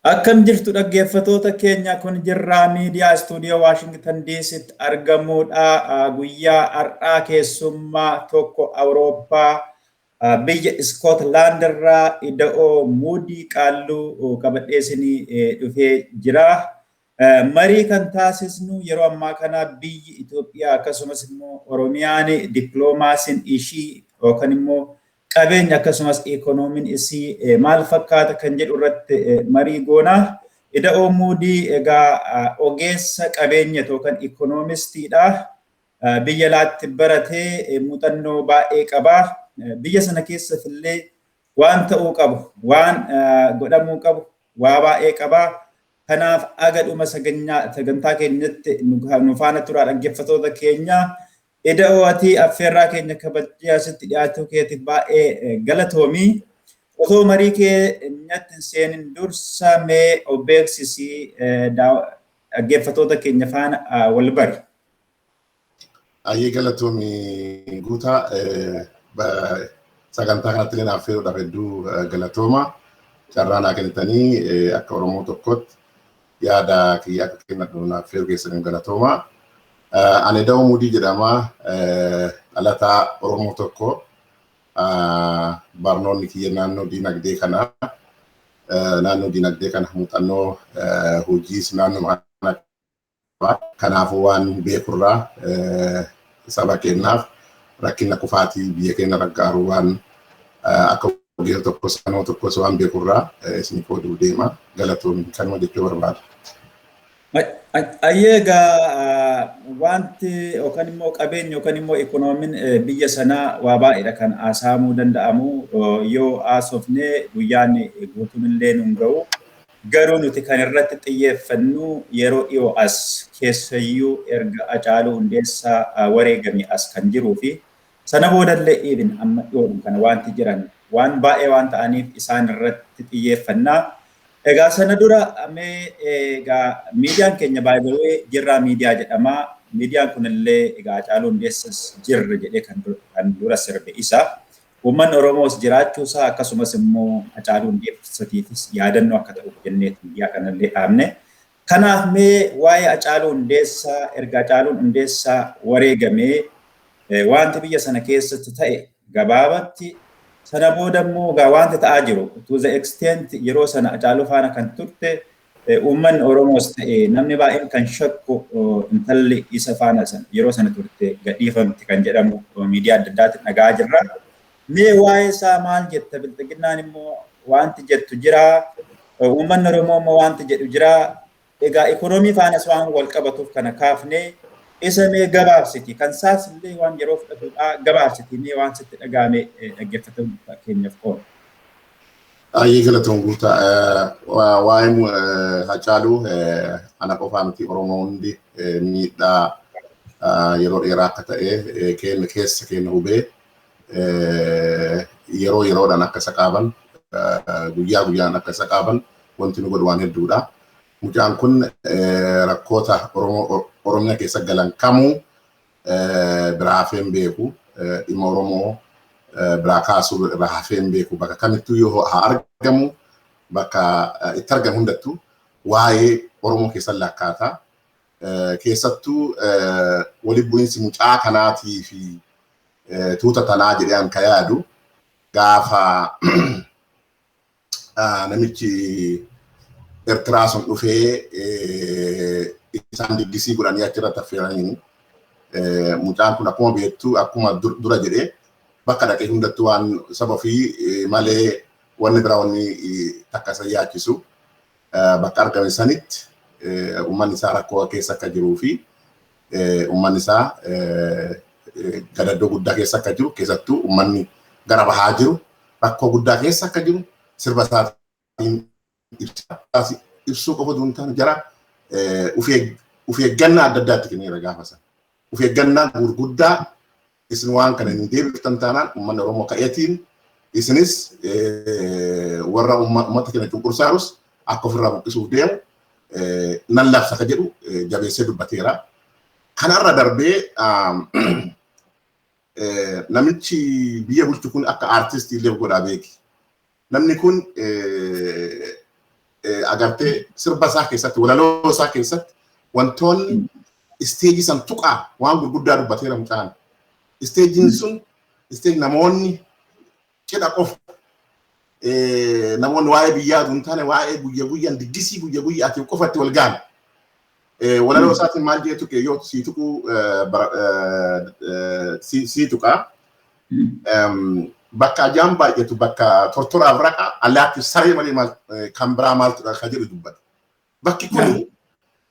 Akkam jirtu dhaggeeffattoota keenya kun jirraa miidiyaa istuudiyoo Waashingtan DC'tti argamuudha. Guyyaa har'aa keessummaa tokko Awurooppaa biyya Iskootlaand irraa ida'oo Muudii Qaalluu qabadhee isinii dhufee jira. Marii kan taasisnu yeroo ammaa kana biyyi Itoophiyaa akkasumas immoo Oromiyaan dippiloomaasiin ishii yookaan immoo qabeenya akkasumas ikoonomiin isii maal fakkaata kan jedhu irratti marii goonaa. Ida'oo Muudii egaa ogeessa qabeenya yookaan ikoonomistiidha. Biyya alaatti baratee muuxannoo baay'ee qaba. Biyya sana keessatti illee waan ta'uu qabu, waan godhamuu qabu, waa baay'ee qaba. Kanaaf agadhuma sagantaa keenyatti nu faana turaa dhaggeeffattoota keenya. Ida'oo ati affeerraa keenya kabajaa asitti dhiyaachuu keetiif baay'ee galatoomii. Otoo marii keenyatti seenin dursa mee of beeksisii dhaggeeffattoota keenya faana wal bari. Ayyee galatoomii guutaa sagantaa kanatti illee affeeruudhaaf hedduu galatooma. Carraa naa kennitanii akka Oromoo tokkotti yaada kiyya akka kennadhu affeeruu keessaniin galatooma. Ani Ida'oo Muudii jedhama. Dhalataa Oromoo tokko barnoonni kiyya naannoo diinagdee kana muuxannoo hojiis naannoo kanaafuu waan beekurraa saba keenyaaf rakkina kufaatii biyya keenya gargaaru waan akka ogeessa tokkos kanoo tokkos waan beekurraa isin qooduu deema. Galatoomii kanuma jechuu barbaada. Egaa wanti yookaan immoo qabeenya yookaan immoo ikoonomiin biyya sanaa waa baay'eedha kan haasa'amuu danda'amu. Yoo haasofnee guyyaan guutuun illee nu hin ga'u. Garuu nuti kan irratti xiyyeeffannu yeroo dhiyoo as keessayyuu erga Hacaaluu Hundeessaa wareegamee as kan jiruu fi sana boodallee dhiibin amma dhiyoodhum kana wanti jiran waan baay'ee waan ta'aniif isaan irratti xiyyeeffannaa. Egaa sana dura egaa miidiyaan keenya baay'ee jirraa miidiyaa jedhama. Miidiyaan kunillee egaa Hacaaluu Hundeessas jirra jedhee kan dura sirbe isa. Uummanni Oromoos jiraachuusaa akkasumas immoo Hacaaluu Hundeessatiifis yaadannoo akka ta'u jennee miidiyaa kanallee dhaabne. Kanaaf mee waa'ee Hacaaluu Hundeessaa erga Hacaaluun Hundeessaa wareegamee wanti biyya sana keessatti ta'e gabaabatti sana booda immoo wanti ta'aa jiru to the extent yeroo sana Hacaaluu faana kan turte uummanni Oromoos ta'e namni baay'een kan shakku intalli isa faana yeroo sana turte gadhiifamti kan jedhamu miidiyaa adda addaatiin dhagaa jirra. Mee waa'ee isaa maal jetta? Bilxiginnaan immoo wanti jettu jira. Uummanni Oromoo immoo wanti jedhu jira. Egaa ikoonomii faanas waan wal qabatuuf kana kaafnee isa mee gabaabsiti kan isaas illee waan yeroo fudhatudha gabaabsiti mee waan sitti dhagaame dhaggeeffattoota keenyaaf qoon. Ayyee galatoon guutaa waa'ee Hacaaluu ana qofaa miti Oromoo hundi miidhaa yeroo dheeraa akka ta'e keessa keenya hubee yeroo yeroodhaan akka isa qaaban guyyaa guyyaan akka isa qaaban wanti nu godhu waan hedduudha. Mucaan kun rakkoota Oromiyaa keessa galan kamuu biraa hafeen beeku. Dhimma Oromoo biraa kaasuu biraa hafeen beeku. Bakka kamittuu yoo haa argamu bakka itti argamu hundattuu waa'ee Oromoo keessan lakkaataa. Keessattuu walitti bu'iinsi mucaa kanaatii fi tuuta tanaa jedhee kan yaadu gaafa namichi Eertiraa sun dhufee isaan diggisii godhanii achirratti affeeranii mucaan kun akkuma beektu akkuma dura jedhee bakka dhaqee hundattuu waan saba ofii malee wanni biraa wanni takka isa yaachisu bakka argame sanitti uummanni isaa rakkoo keessa akka jiruu fi uummanni isaa gadaddoo guddaa keessa akka jiru keessattuu uummanni gara bahaa jiru rakkoo guddaa keessa akka jiru sirba isaatiin ibsuu qofa osoo hin taane jara of eeggannaa adda addaatti kenneera gaafa sana. Of eeggannaan gurguddaa isin waan kana hin deebiftan taanaan uummanni Oromoo ka'eetiin isinis warra uummata keenya cunqursaarus akka ofirraa buqqisuuf deemu nan labsa ka jedhu jabeessee dubbateera. Kanarra darbee namichi biyya bulchu kun akka aartistii illee godhaa beeki. Namni kun agartee sirba isaa keessatti walaloo isaa keessatti wantoonni isteejii san tuqaa waan gurguddaa dubbateera mucaan. Isteejiin sun isteejii namoonni cidha qofa namoonni waa'ee biyyaa duun taane waa'ee guyya guyyaan diggisii guyya guyyaatiif qofatti wal gaana. Walaloo isaatiin maal jedhe tuqe yoo sii tuquu sii tuqaa. Bakka ajaan baay'atu bakka tortoraaf raqa allaatti saree malee kan biraa maaltu kan jedhu dubbata. Bakki kun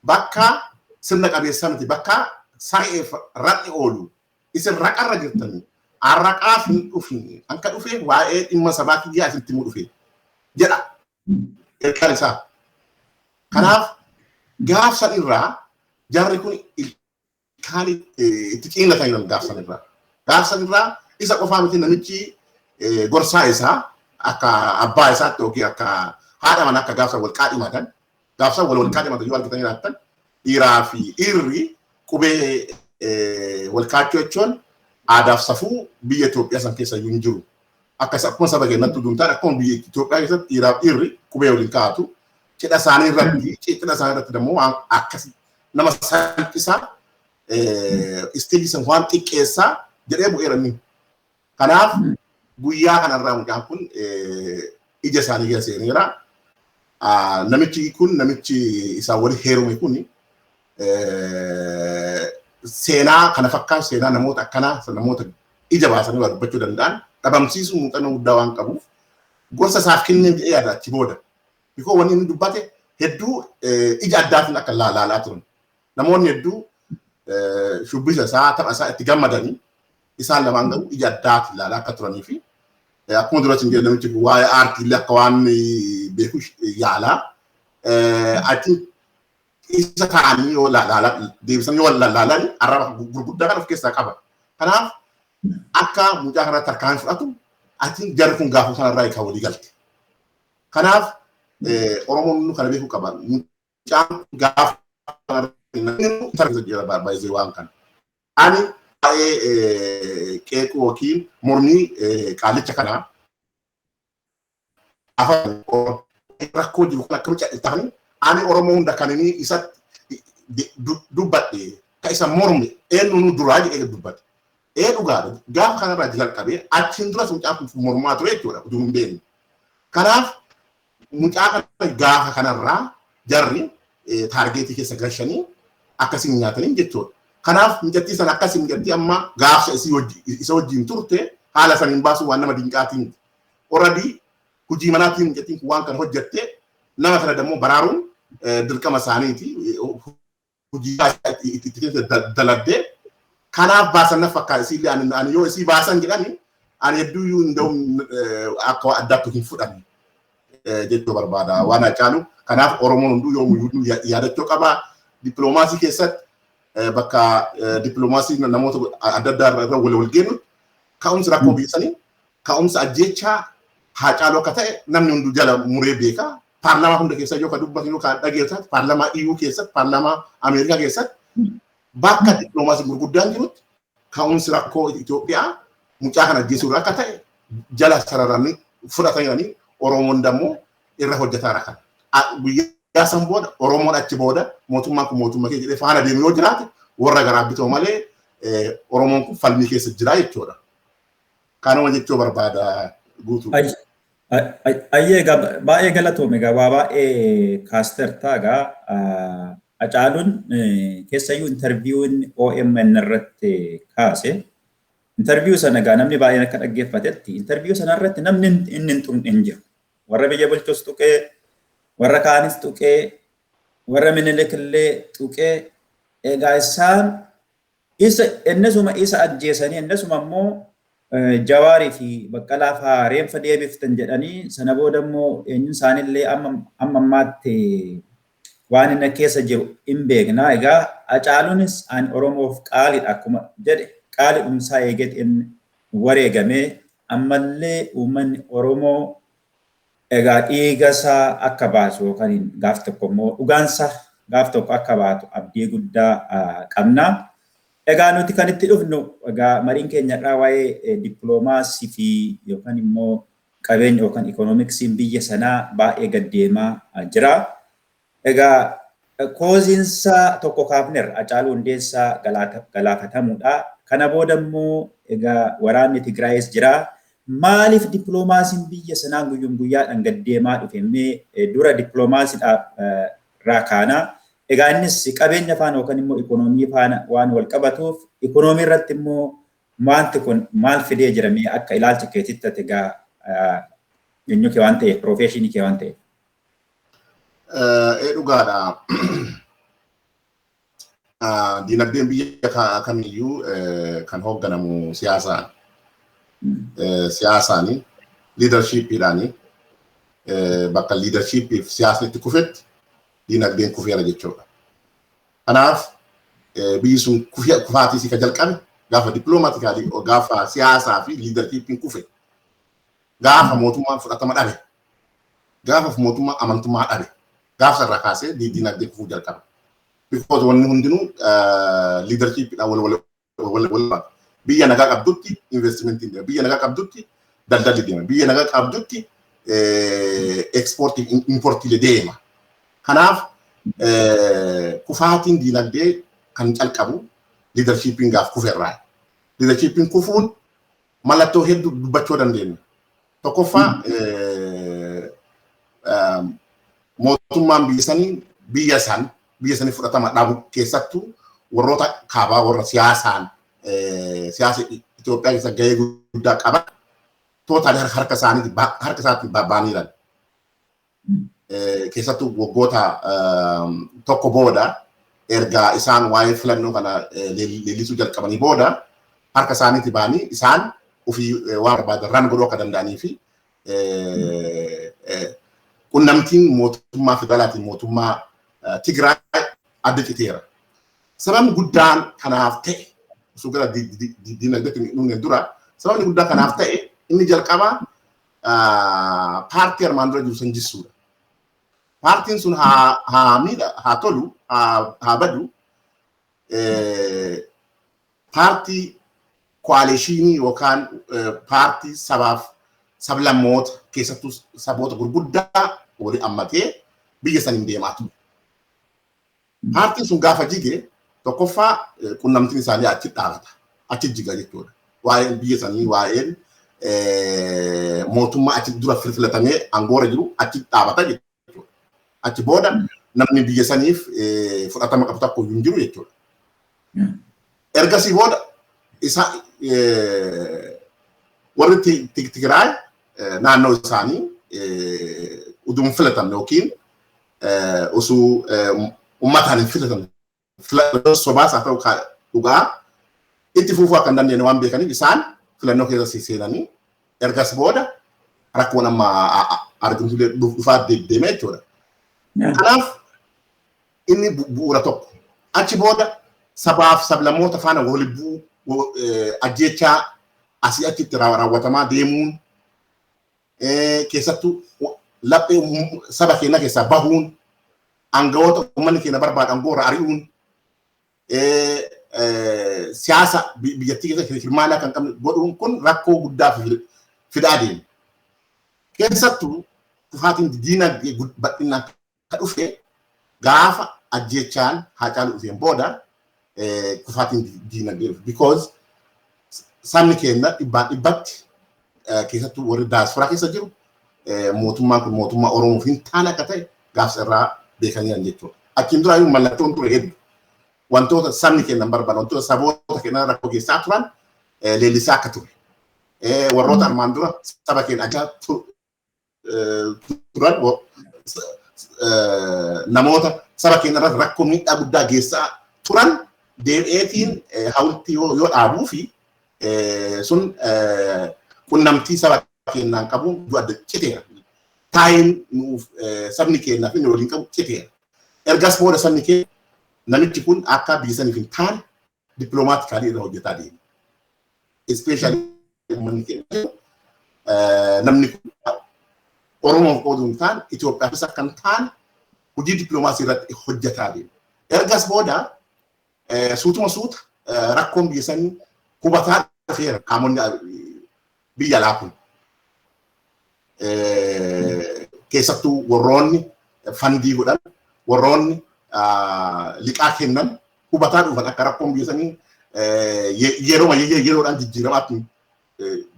bakka sirna qabeessaa miti bakka sareef raqni oolu isin raqarra jirtanii arraqaaf hin dhufin anka dhufee waa'ee dhimma sabaa kiyyaa isinitti mu dhufee jedha ergaan isaa. Kanaaf gaaf san irraa jarri kun ilkaan itti qiinatan jiran gaaf san irraa. Gaaf san irraa isa qofaa miti namichi gorsaa isaa akka abbaa isaatti yookiin akka haadha manaa akka gaafsa wal qaadhimatan gaafsa wal qaadhimatan yoo argitanii laattan dhiiraa fi dhiirri qubee wal qaachuu jechuun aadaaf safuu biyya Itoophiyaa san keessa hin jiru. Akkuma saba keenyatti duuntaan akkuma biyya Itoophiyaa keessatti dhiiraaf dhiirri qubee waliin kaa'atu cidha isaanii irratti immoo waan akkas nama salphisaa isteejii san waan xiqqeessaa jedhee bu'eeranii. Kanaaf guyyaa kanarraa mucaan kun ija isaanii keessa seeneera. Namichi kun namichi isaa wali heerume kun seenaa kana fakkaatu seenaa namoota akkanaa namoota ija baasanii waa dubbachuu danda'an dhabamsiisuu muuxannoo guddaa waan qabuuf gorsa isaaf kenneen jedhee yaada achi booda. Bikoo wanni inni dubbate hedduu ija addaatiin akka laalaa turan. Namoonni hedduu shubbisa isaa tapha isaa itti gammadanii isaan lamaan garuu ija addaatiin laalaa akka turanii fi akkuma duratti hin jedhe namichi waa'ee aartii illee akka waan beeku yaalaa. Ati isa kaanii yoo deebisan yoo laalanii arraba gurguddaa kan of keessaa qaba. Kanaaf akka mucaa kanatti harkaan fudhatu ati jarri kun gaafa sanarraa eegaa walii galte. Kanaaf Oromoon kana beekuu qaba. Mucaan gaafa kanarraa baay'ee waan kana. Ani qeequu yookiin mormii qaalicha kanaa afaan rakkoo jiru kan akkamitti ta'anii ani Oromoo hunda kan inni isatti dubbadhe ka isa morme eenyu duraa jedhee dubbate. Dhugaadha gaafa kanarraa jalqabee achiin duras mucaan kun mormaa ture jechuudha utuu hin beekne. Kanaaf mucaa kana gaafa kanarraa jarri taargeetii keessa galchanii akkasiin nyaatanii jechuudha. Kanaaf mijattii sana akkasii mijattii amma gaafsa isa wajjin turte haala saniin baasuu waan nama dinqaatiin. Already hojii manaatiin mijattiin kun waan kana hojjatte nama kana dammoo baraaruun dirqama isaaniiti. Hojii itti daladdee kanaaf baasan na fakkaata isii ani yoo isii baasan jedhani ani hedduu hunda'u akka addaatti hin fudhanne jechuu barbaada waan Hacaaluu. Kanaaf Oromoon hunduu yoomuu yaadachuu qaba. Dippiloomaasii keessatti bakka dippiloomaasii namoota adda addaa irra wal geenu ka'umsi rakkoo biyyasanii ka'umsa ajjechaa Hacaaluu akka ta'e namni hunduu jala muree beeka. Paarlaamaa hunda keessa yoo ka dubbatu yoo ka dhageessatu paarlaamaa EU keessatti paarlaamaa Ameerikaa keessatti bakka dippiloomaasii gurguddaan jirutti ka'umsi rakkoo Itoophiyaa mucaa kana ajjeesuu akka ta'e jala sararanii fudhatanii Oromoon dammoo irra hojjetaa kan. Guyyaa san booda Oromoon achi booda mootummaan kun mootummaa keessa jedhee faana deemu yoo jiraate warra garaa bitoo malee Oromoon kun falmii keessa jira jechuudha. Kanuma jechuu barbaada guutuu. Ayyee baay'ee galatoome waa baay'ee kaastertaa gaa Hacaaluun keessayyuu interviewin OMN irratti kaase. Interview sana gaa namni baay'een akka dhaggeeffatetti interview sana irratti namni inni hin xumne hin jiru. Warra biyya bulchus tuqee warra kaanis tuqee warra Minilikillee tuqee egaa isaan innisuma isa ajjeesanii innisuma immoo Jawaarii fi Baqqalaa fa'aa reenfa deebiftan jedhanii sana booda immoo eenyuun isaanillee amma ammaatti waan inni keessa jiru hin beeknaa. Egaa Hacaaluunis ani Oromoof qaaliidha akkuma jedhe qaaliidhumsaa eegateen wareegamee ammallee uummanni Oromoo egaa dhiigasaa akka baasu yookaan gaaf tokko immoo dhugaansa gaaf tokko akka baatu abdii guddaa qabna. Egaa nuti kan itti dhufnu egaa mariin keenya irraa waa'ee dippiloomaasii fi yookaan immoo qabeenya yookaan ikoonomiksiin biyya sanaa baay'ee gad deemaa jira. Egaa kooziinsa tokko kaafneerra Hacaaluu Hundeessaa galaafatamuudha. Kana booda immoo egaa waraanni Tigraayis jira. Maaliif dippiloomaasiin biyya sanaa guyyaadhaan gad deemaa dhufe? Mee dura dippiloomaasiidhaaf raakaana. Egaa innis qabeenya faana yookaan immoo ikoonoomii faana waan wal qabatuuf ikoonoomii irratti immoo wanti kun maal fidee jira mee akka ilaalcha keetitti egaa eenyu kee waan ta'eef piroofeeshinii kee waan ta'eef. Dhugaadha. Dinagdeen biyya kamiyyuu kan hoogganamu siyaasaan. Siyaasaani liidarshiippiidhaani bakka liidarshiippiif siyaasni itti kufetti dinagdeen kufeera jechuudha. Kanaaf biyyi sun kufaatii ka jalqabe gaafa dippiloomaatikaali gaafa siyaasaa fi liidarshiippiin kufe gaafa mootummaan fudhatama dhabe gaafa mootummaan amantummaa dhabe gaafa sarara kaasee dinagdeen kufuu jalqabe. Because wanni hundinuu liidarshiippiidhaan wal biyya nagaa qabdutti investimentiin deema. Biyya nagaa qabdutti daldalli deema. Biyya nagaa qabdutti ekspoortii importii deema. Kanaaf kufaatiin dinagdee kan calqabu liidarshiippiin gaaf kufeerraa. Liidarshiippiin kufuun mallattoo hedduu dubbachuu dandeenya. Tokkoffaa mootummaan biyya sanii fudhatama dhabu keessattuu warroota kaabaa warra siyaasa Itoophiyaa keessa gahee guddaa qaban tootaali harka isaatti baaniiran. Keessattuu waggoota tokko booda erga isaan waa'ee filannoo kana leellisuu jalqabanii booda harka isaaniitti baanii isaan ofii waan barbaadan ran godhuu akka danda'anii fi qunnamtiin mootummaa federaalaatiin mootummaa Tigraay adda citeera. Sababni guddaan kanaaf ta'e sugara dinagdeetti dhufneen dura sababni guddaan kanaaf ta'e inni jalqabaa paartii armaan dura jiru san jissuudha. Paartiin sun haa tolu haa badu paartii koaalishinii yookaan paartii sabaaf sablammoota keessattuu saboota gurguddaa walii hammatee biyya saniin deemaa ture. Paartiin sun gaafa jige tokkoffaa qunnamtiin isaanii achi dhaabata. Achi jiga jechuudha. Waa'een biyya sanii waa'een mootummaa achi dura filatamee aangoorra jiru achi dhaabata jechuudha. Achi booda namni biyya saniif fudhatama qabu tokko hin jiru jechuudha. Ergasii booda isa warri Tigraay naannoo isaanii uduun filatamne yookiin osoo uummataan hin filatamne filannoo sobaas haa ta'u dhugaa itti fufuu akka hin dandeenye waan beekaniif isaan filannoo keessa seenanii ergas booda rakkoon amma argamtu dhufaa deemee jechuudha. Kanaaf inni bu'uura tokko achi booda sabaaf sablammoota faana waliin ajjechaa asii achitti raawwatamaa deemuun keessattuu laphee saba keenya keessaa bahuun aangawoota uummanni keenya barbaadu aangoorra ari'uun siyaasa biyyattii keessatti hirmaannaa kan qabne godhuun kun rakkoo guddaa fidaa deema. Keessattuu kufaatiin diinagdee bal'inaan kan dhufe gaafa ajjechaan Haacaaluu dhufeen booda kufaatiin diinagdee dhufe. Because sabni keenya dhibbatti keessattuu warri daasforaa keessa jiru mootummaan kun mootummaa Oromoof hin taane akka ta'e gaafsa irraa beekanii jechuudha. Achiin duraayyuu mallattoon ture hedduu. Wantoota sabni keenya barbaadu wantoota saboota keenya rakkoo keessaa turan leellisaa akka ture. Warroota armaan dura saba keenya ajaa turan namoota saba keenya irratti rakkoo miidhaa guddaa geessaa turan deebi'eetiin hawultii yoo dhaabuu fi sun qunnamtii saba keenyaan qabu du'a citeera. Taayin sabni keenyaa fi waliin qabu citeera. Ergas booda sabni keenya namichi kun akka biyya saniif hin taane dippiloomaatikaali irra hojjetaa deema. Especially namni kun Oromoof qooduu hin taane Itoophiyaafis akka hin taane hojii dippiloomaasii irratti hojjetaa deema. Ergas booda suutuma suuta rakkoon biyya sanii hubataa dhufeera qaamonni biyya alaa kun. keessattuu warroonni fandii godhan warroonni liqaa kennan hubataa dhufan akka rakkoon biyya sanii yeroodhaan jijjiiramaatti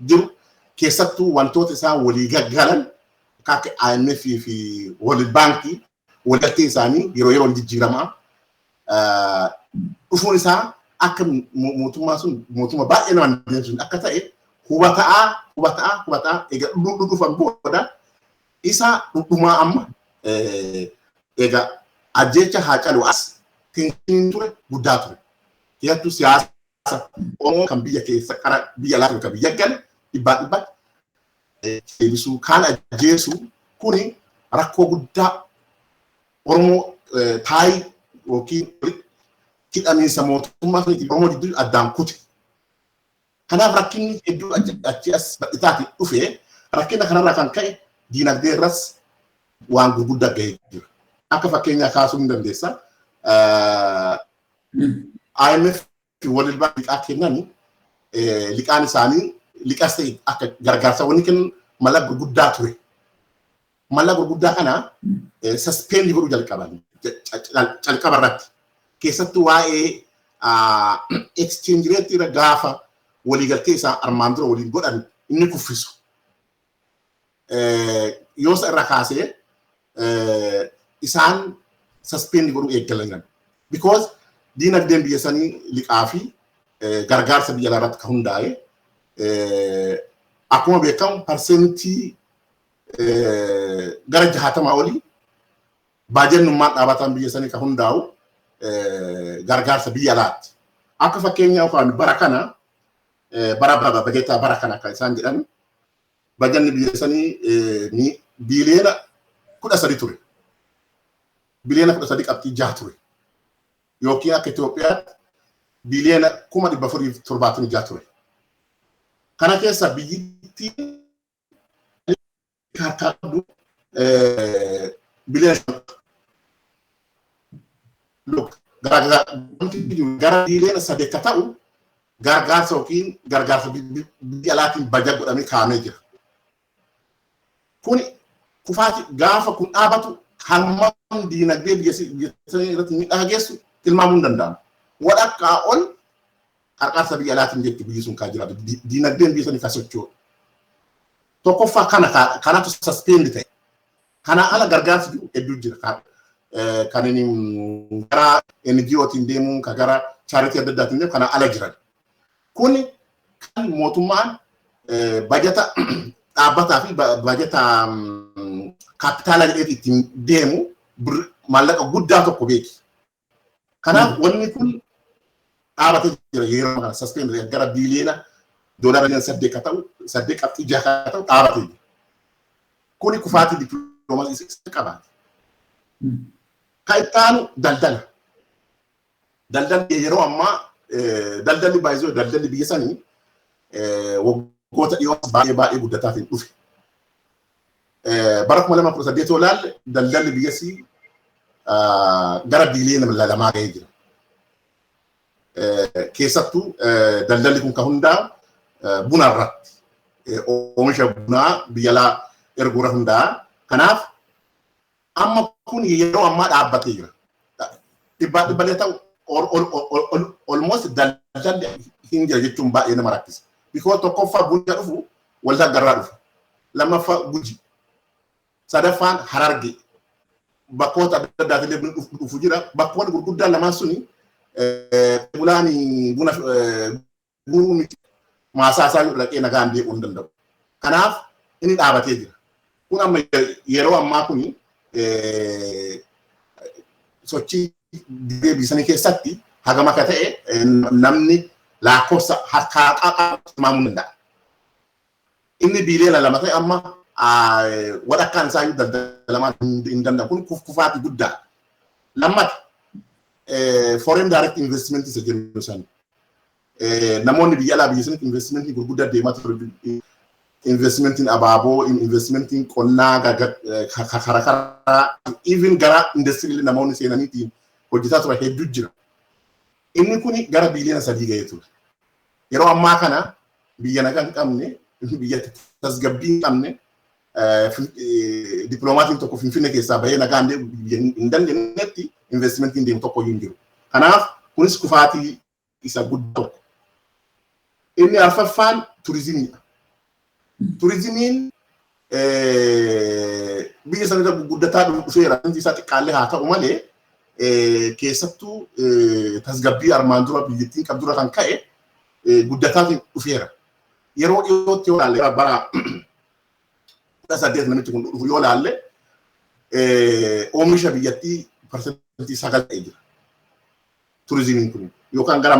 jiru keessattuu wantoota isaan walii gaggalan akka IMF fi World Bank walitti isaanii yeroon jijjiiramaa dhufuun isaa akka mootummaa sun mootummaa baay'ee nama deemsuun akka ta'e hubataa egaa dhufan booda isa dhumaa amma egaa ajjecha Haacaaluu as tensiin ture guddaa ture. Keessattuu siyaasa Oromoo kan biyya keessa qara biyya laafaa kan biyya gale dhibbaa deebisuu kaan ajjeesuu kuni rakkoo guddaa Oromoo taayii yookiin hidhamiinsa mootummaa Oromoo jidduu addaan kute. Kanaaf rakkinni hedduu achi as bal'itaatiin dhufee rakkina kanarraa kan ka'e diinagdee irras waan gurguddaa gahee jira. Akka fakkeenyaa kaasuu ni dandeessa. IMF World Bank liqaa kennan liqaan isaanii liqaas ta'e akka gargaarsa wanni kennan mallaqa gurguddaa ture. Mallaqa gurguddaa kana suspend godhuu jalqaban calqaba irratti keessattuu waa'ee exchange rate irra gaafa waliigaltee isaa armaan dura waliin godhan inni kuffisu. Yoo isa irra kaasee isaan suspend godhuu eeggalan because diinagdeen biyya sanii liqaa fi gargaarsa biyya alaarratti kan hundaa'e akkuma beekamu parsentii gara 60 olii baajennummaan dhaabataan biyya sanii kan hundaa'u gargaarsa biyya alaatti. Akka fakkeenyaa yookaan bara kana bajetaa bara kana kan isaan jedhan bajanni biyya sanii biiliyoona 13 ture. Biiliyoona 13 qabxii 6 ture. Yookiin akka Itoophiyaatti biiliyoona 476 ture. Kana keessa biyyittii qabdu biiliyoona gara biiliyoona 8 ka ta'u gargaarsa yookiin gargaarsa biyya alaatiin baja godhamee kaa'amee jira. Kun kufaati gaafa kun dhaabatu hammam diinagdee biyya sanii irratti miidhaa geessu tilmaamuu hin danda'amu. Walakkaa ol gargaarsa biyya alaatiin jetti biyyi sun kaa jiraatu diinagdeen biyya sanii ka socho'u. Tokkoffaa kanatu suspend ta'e. Kana ala gargaarsi hedduu jira. Kan inni gara NGOtiin deemuun kan gara charity adda addaatiin deemu kana ala jiran. Kuni kan mootummaan bajeta dhaabbataa fi bajeta kaapitaala jedhee ittiin deemu maallaqa guddaa tokko beeki. Kanaaf wanni kun dhaabatee jira yeroo kana suspend gara biiliyoona doolaara 8 ka ta'u 8.6 ka ta'u dhaabatee jira. Kuni kufaatii dippiloomaasii qabaate. Kan itti aanu daldala. Daldalli yeroo ammaa daldalli baay'isoo daldalli biyya sanii waggoota dhiyoo baay'ee guddataatiin dhufe. Bara 2018 olaalle daldalli biyya sii gara biiliyoona 2 gahee jira. Keessattuu daldalli kun kan hundaa'u buna irratti oomisha bunaa biyya alaa erguu irra hundaa'a. Kanaaf amma kun yeroo ammaa dhaabbatee jira. Dhibbalee ta'u almost daldalli hin jira jechuun baay'ee nama rakkisa. Because tokkoffaa buna dhufu waldaa garraa dhufu. Lammaffaa Guji. Sadaffaan Hararge. Bakkoota adda addaatiin dhufu jira. Bakkoonni gurguddaan lamaan suni bulaan buna guruu miti maasaa isaa dhaqee nagaan deebi'uu hin danda'u. Kanaaf inni dhaabatee jira. Kun amma yeroo ammaa kuni sochii biyya sanii keessatti hagam akka ta'e namni lakkoofsa harkaa qabamu danda'a. Inni biiliyoona 2 ta'e amma walakkaan isaa daldalamaa hin danda'u. Kun kufaatii guddaa. Lammata foreign direct investment isa jennu san. Namoonni biyya alaa biyya sanitti investmentii gurguddaa deemaa ture. Investmentiin abaaboo, investmentiin qonnaa karaa even gara industirii namoonni seenaniitiin hojjetaa ture hedduu jira. Inni kun gara biiliyoona 3 gahee ture. Yeroo ammaa kana biyya nagaa hin qabne, biyya tasgabbii hin qabne, diplomaatiin tokko Finfinnee keessaa bahee nagaan hin dandeenyetti investimentiin deemu tokko hin jiru. Kanaaf kunis kufaatii isa guddaa tokko. Inni arfaffaan turizimiidha. Turizimiin biyya sana irra guddataa dhufeera. Inni isaa xiqqaallee haa ta'u malee keessattuu tasgabbii armaan dura biyyattiin qabdura kan ka'e guddataatiin dhufeera. Yeroo dhiyootti yoo ilaalle bara 18 namichi kun dhufu yoo ilaalle oomisha biyyattii parsantii 9 ta'ee jira. Turizimiin kun yookaan gara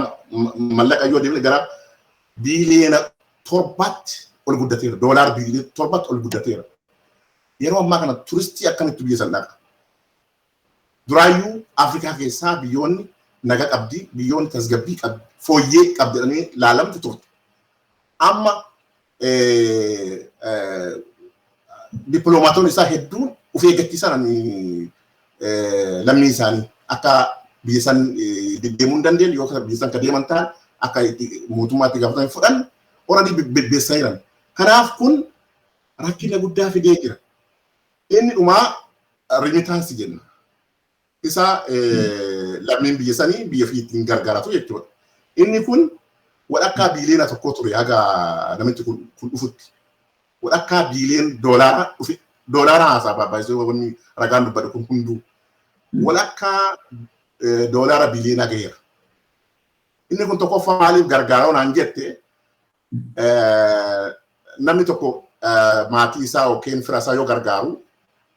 mallaqa yoo deemne gara biiliyoona 7tti ol guddateera. Doolaar biiliyoona 7tti ol guddateera. Yeroo ammaa kana turistii akkamitti biyya sana dhaqa? Duraayyuu Afrikaa keessaa biyyoonni naga qabdi, biyyoonni tasgabbii qabdi, fooyyee qabdi jedhanii ilaalamtu turte. Amma dippiloomaatonni isaa hedduun of eeggachiisan lammii isaanii akka biyya san deemuu hin dandeenye yookaan biyya san ka deeman ta'an akka mootummaatti gaafatanii fudhan already beeksisaa jiran. Kanaaf kun rakkina guddaa fidee jira. Inni dhumaa remittansi jenna. Isa lammiin biyya sanii biyya fi ittiin gargaaratu jechuudha. Inni kun walakkaa biiliyoona tokko ture haga namichi kun dhufutti. Walakkaa biiliyoon doolaara haasaa barbaachisee wanni ragaan dubbatu kun hunduu. Walakkaa doolaara biiliyoona gaheera. Inni kun tokkoffaa maaliif gargaara naan jette namni tokko maatii isaa yookiin fira isaa yoo gargaaru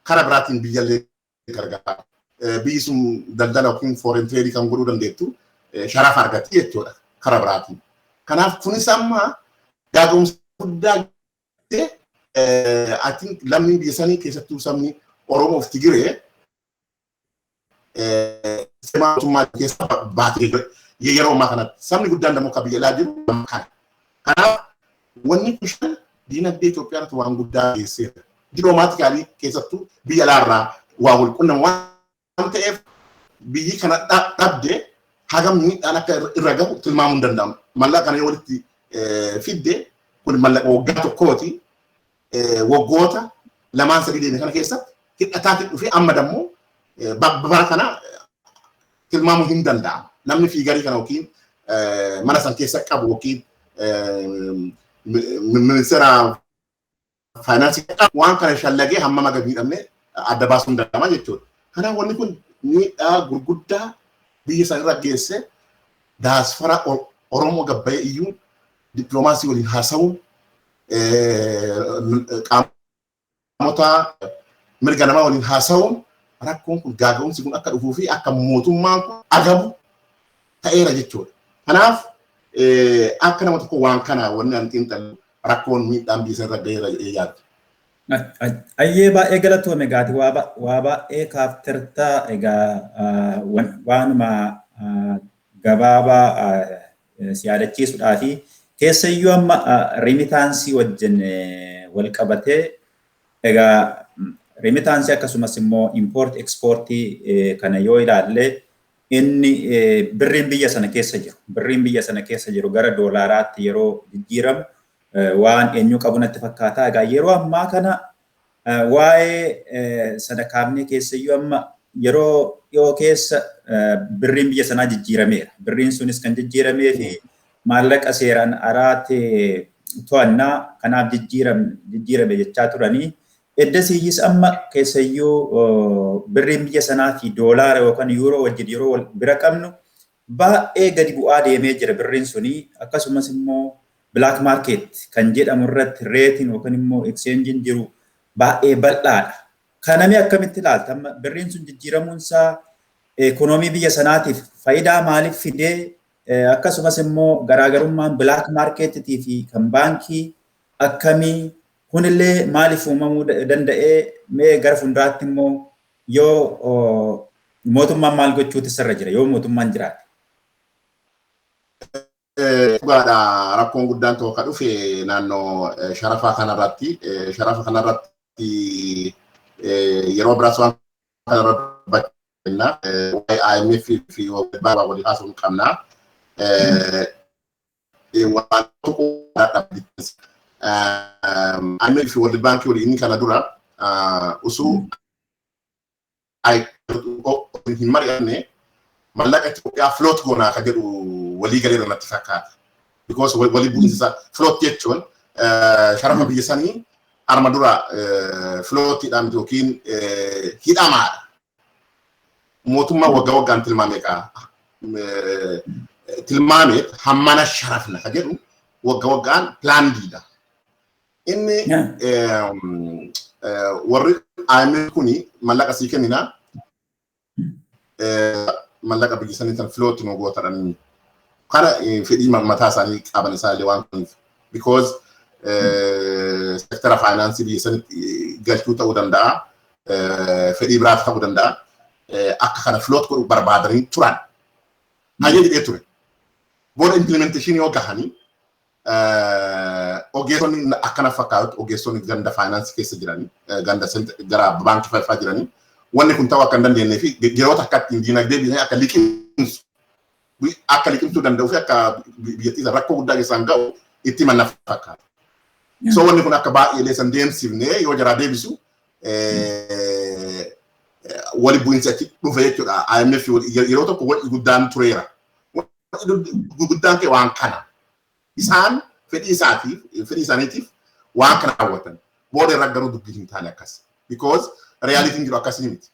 karaa biraatiin biyyallee gargaara. Biyyi sun daldala yookiin foreign trade kan godhuu dandeettu sharafa argatti jechuudha karaa biraatiin. Kanaaf kunis amma gaaga'umsa guddaa I think lammiin biyya sanii keessattuu sabni Oromoo fi Tigiree mootummaa keessa baatee yeroo ammaa kanatti sabni guddaan dammoo akka biyya ilaa jiru kana. Kanaaf wanni kun diinagdee Itoophiyaa irratti waan guddaa geesseera. Diploomaatikaali keessattuu biyya alaarraa waa wal quunnamu waan ta'eef biyyi kana dhabde hagam miidhaan akka irra gahu tilmaamuu hin danda'amu. Mallaqa kana yoo walitti fidde kun mallaqa waggaa tokkooti. Waggoota lamaan sadii deeme kana keessatti hidhataa dhufee amma dammoo bara kana tilmaamuu hin danda'amu. Namni fiigarii kana yookiin mana san keessa qabu yookiin ministeera faayinaansii waan kana shallagee hamma maga miidhamne adda baasuu hin danda'ama jechuudha. Kanaaf wanni kun miidhaa gurguddaa biyya sana irra geesse daasfara Oromoo gabbayee iyyuu dippiloomaasii waliin haasa'uun qaamota mirga namaa waliin haasa'uun rakkoon kun gaaga'umsi kun akka dhufuu fi akka mootummaan kun agamu ta'eera jechuudha. Kanaaf akka nama tokko waan kana wanni an xiinxalu rakkoon miidhaan biyya sana irra gaheera jedhee yaadu. Ayyee baay'ee galatoome gaati waa baay'ee kaaftertaa egaa waanuma gabaabaa si yaadachiisuudhaa fi keessayyuu amma remitaansii wajjin wal qabatee egaa remitaansii akkasumas immoo import exportii kana yoo ilaalle inni birriin biyya sana keessa jiru gara doolaaraatti yeroo jijjiiramu waan eenyu qabu natti fakkaata. Egaa yeroo ammaa kana waa'ee sadakaafnee keessayyuu amma yeroo dhiyoo keessa birriin biyya sanaa jijjiirameera. Birriin sunis kan jijjiiramee fi maallaqa seeraan araatee to'annaa kanaaf jijjiirame jechaa turanii. Eddasiis amma keessayyuu birriin biyya sanaa fi doolaara yookaan yuuroo wajjin yeroo wal bira qabnu baay'ee gadi bu'aa deemee jira birriin suni. Akkasumas immoo black market kan jedhamu irratti reetiin yookaan immoo exchangein jiru baay'ee bal'aadha. Kanami akkamitti ilaalta? Amma birriin sun jijjiiramuunsaa ekonomii biyya sanaatiif faayidaa maaliif fidee akkasumas immoo garaagarummaan black marketii fi kan baankii akkamii kunillee maaliif uumamuu danda'ee mee gara fuulduraatti immoo yoo mootummaan maal gochuutu sirra jira yoo mootummaan jiraate? Dhugaadha rakkoon guddaan tokko dhufe naannoo sharafa kanarratti yeroo biraas waan kanarratti IMF fi baaba waliin haasa'uu qabna. Waan tokko IMF World Bank wali inni kana dura usu ay himari anne mallaqa Itoophiyaa float goonaa ka jedhu walii galee irratti fakkaata. Because walii bu'insa float jechuun sharafa biyya sanii arma dura floatiidhaan yookiin hidhamaadha. Mootummaa waggaa waggaan tilmaamee hammana sharafna ka jedhu waggaa waggaan pilaandiidha. Inni warri IMF kuni mallaqa sii kennina mallaqa biyya sanii tan float nu gootaadhaan kana fedhii mataa isaanii qaban isaallee waan kuniif because sektara faayinaansii biyya sanii galchuu ta'uu danda'a fedhii biraas ta'uu danda'a akka kana float godhu barbaadanii turan hayyee jedhee ture booda implementation yoo gahanii ogeessonni akkana fakkaatu ogeessonni ganda faayinaansii keessa jiranii ganda gara baankii fayyafaa jiranii wanni kun ta'uu akka hin dandeenyee fi yeroota akka ittiin diinagdee biyya akka liqimsuu danda'uu fi akka biyyattii isa rakkoo guddaa keessaan ga'u itti manna fakkaata. So wanni kun akka baay'ee leessan deemsifnee yoo jaraa deebisu wali bu'insa achi dhufe jechuudha. IMF yeroo tokko wal guddaan tureera. Guddaan kee waan kana. Isaan fedhii isaaniitiif waan kana raawwatan. Booda irra garuu dubbii hin taane akkas. Because realitiin jiru akkasii miti.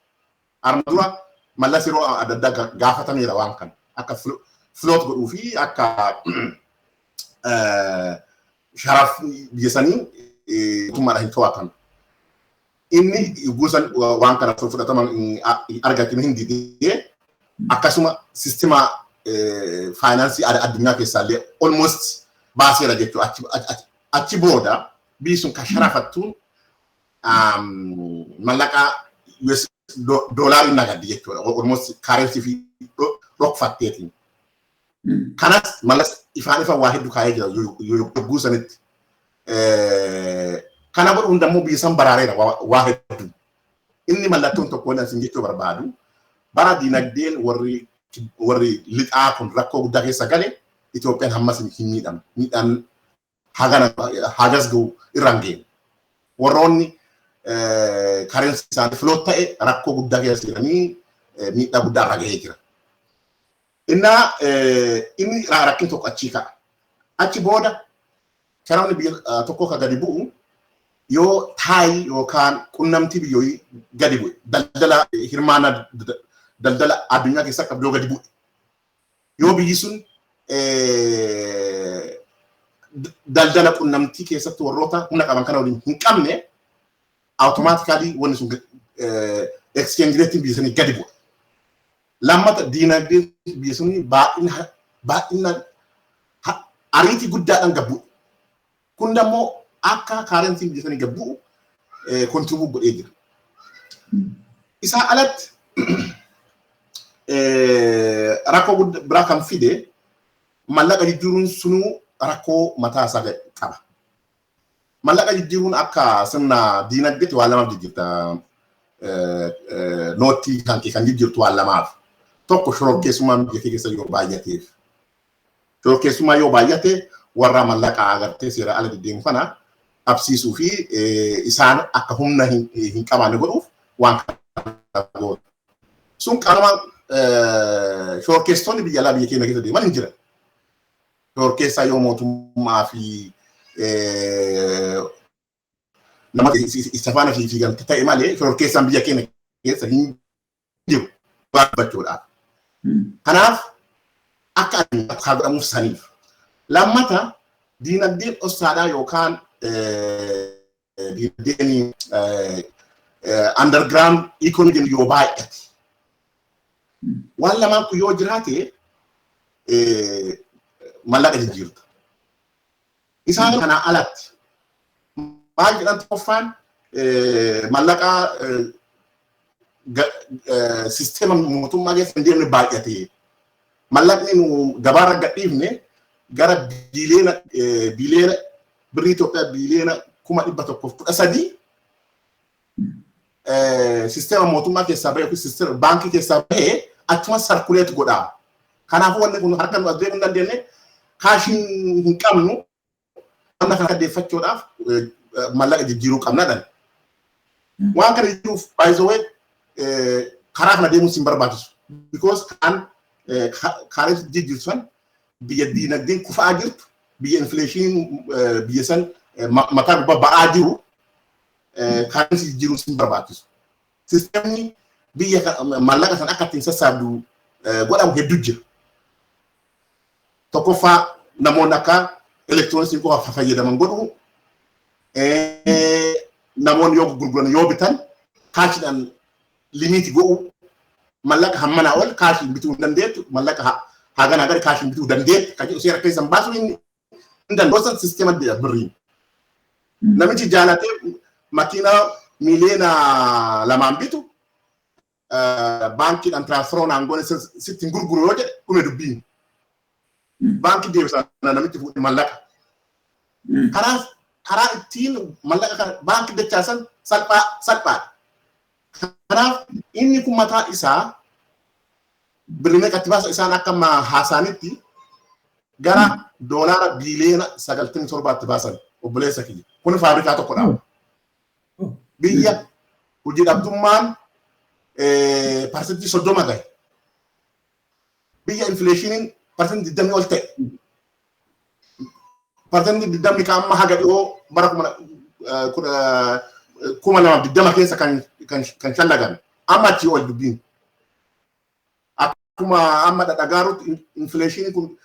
Arma dura mallas yeroo adda addaa gaafatameera waan kana. Akka float godhuu fi akka sharaf biyya sanii mootummaadhaan hin to'atan. Inni guusan waan kana fudhataman argatame hin didee akkasuma sistema faayinaansii addunyaa keessaallee almost baaseera jechuudha. Achi booda biyyi sun kan sharafattuun mallaqa US doolarii nagaddi jechuudha. Almost currency fi dhokfatteetiin. Kanas mallas ifaan waa hedduu kaayee jira yogguu sanitti. Kana godhu hundammoo biyya san baraareera waa hedduu. Inni mallattoon tokko waan isin jechuu barbaadu bara diinagdeen warri lixaa kun rakkoo guddaa keessa gale Itoophiyaan hammas hin miidhamne. Miidhaan hagas ga'u irraan ga'e. Warroonni currency isaanii float ta'e rakkoo guddaa keessa jiranii miidhaa guddaa irra ga'ee jira. Inni rakkin tokko achii ka'a. Achi booda sharaafni biyya tokko ka gadi bu'u yoo taayii yookaan qunnamtii biyyooyii gadi bu'e daldala hirmaana daldala addunyaa keessaa qabdoo gadi bu'e. Yoo biyyi sun daldala qunnamtii keessatti warroota humna qaban kana waliin hin qabne automatically wanni sun exchange rate biyya sanii gadi bu'a. Lammata diinagdeen biyya sanii baay'ina ariitii guddaadhaan gabbu'e. Kun immoo akka currency biyya sanii gabbu'u contribute godhee jira. Isaa alatti rakkoo biraa kan fide mallaqa jijjiiruun sunuu rakkoo mataa isaa qaba. Mallaqa jijjiiruun akka sirna diinagdeetti waan lamaaf jijjiirta. Nootii kan jijjiirtu waan lamaaf. Tokko shororkeessummaan biyya keessa yoo baay'ateef. Shororkeessummaa yoo baay'ate warra mallaqaa agartee seera ala deddeemu kana absiisuu fi isaan akka humna hin qabaanne godhuuf waan kana godhu. Sun qaama shororkeessitoonni biyya alaa biyya keenya keessa deeman hin jiran. Shororkeessaa yoo mootummaa fi nama isa faana fiigan ta'e malee shororkeessaan biyya keenya keessa hin jiru baay'achuudhaaf. Kanaaf akka godhamuuf saniif. Lammata diinagdeen dhossaadhaa yookaan diinagdeen underground economy yoo baay'ate. Waan lamaan kun yoo jiraate mallaqa jijjiirta. Isaan kana alatti maal jedhan tokkoffaan mallaqa sisteema mootummaa keessa hin deemne baay'ate. Mallaqni nu gabaarra gadhiifne gara biiliyeena birrii Itoophiyaa biiliyeena 113 sisteema mootummaa keessaa bahee yookiin sisteema baankii keessaa bahee achuma sarkuleet godhaa. Kanaafuu wanni kun harka nu adeemuu hin dandeenye kaashiin hin qabnu wanta kana deeffachuudhaaf mallaqa jijjiiruu qabna dhan. Waan kana jijjiiruuf by the way karaa kana deemuun sin barbaachisu. Because kan karaa jijjiirsan biyya diinagdeen kufaa jirtu, biyya inflation biyya san mataa gubbaa ba'aa jiru kan jijjiiruun sin barbaachisu. Sistemni biyya mallaqa san akka ittiin sassaabdu godhamu hedduu jira. Tokkoffaa namoonni akka elektirooniksii qofa fayyadaman godhu, namoonni yoo gurguran yoo bitan kaashiidhaan limiiti godhu, mallaqa hammanaa ol kaashiin bituu hin dandeettu, mallaqa haganaa gadi kaashiin bituu dandeettu, kan jedhu seera keessan baasuu hin danda'u sisteema birriin. Namichi jaalatee makiinaa miliyoona lamaan bitu baankiidhaan tiraansferoonaan goone sittiin gurguru yoo jedhe dhume dubbiin. Baankii deebisa namichi fuudhee mallaqa. Karaa ittiin mallaqa kana baankii dachaasan salphaadha. Kanaaf inni kun mataa isaa birrii qatti baasa isaan akka haasaanitti gara doolaara biiliyoona 97 baasan obboleessa kiyya. Kun faabrikaa tokko dhaaba. Biyya hojii dhabdummaan parsentii 30 gahe. Biyya infleeshiniin parsentii 20 ol ta'e. Parsentii 20 kan amma haga dhiyoo bara 2020 keessa kan shallagan amma achi ol dubbiin. Akkuma amma dhagaarutti infleeshinii kun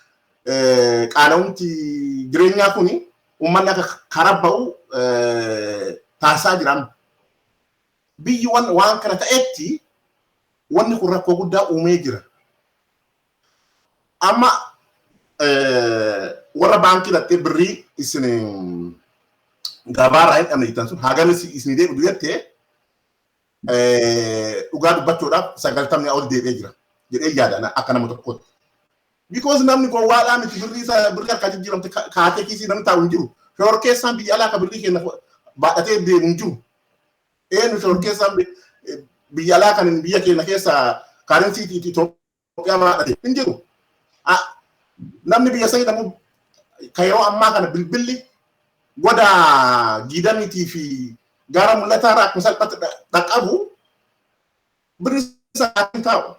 qaala'umti jireenyaa kuni uummanni akka karaa ba'u taasisaa jiran. Biyyi waan kana ta'etti wanni kun rakkoo guddaa uumee jira. Amma warra baankii dhattee birrii isin gabaarraa hin dhabne jettan sun hagam isin deebi'u jettee dhugaa dubbachuudhaaf 90 ol deebi'ee jira jedhee yaada akka nama tokkotti. Because namni gowwaadhaa miti birrii harkaa jijjiiramte kaatee kiisii namni taa'u hin jiru. Shoror keessaan biyya alaa akka birrii kenna baadhatee deemu hin jiru. Eenyu shoror keessaan biyya alaa kan biyya keenya keessa kaarensiitii Itoophiyaa baadhatee hin jiru. Namni biyya sanii namu kan yeroo ammaa kana bilbilli goda giidamiitii fi gaara mul'ataa irraa akkuma salphatti dhaqqabu birrii isaatiin taa'u.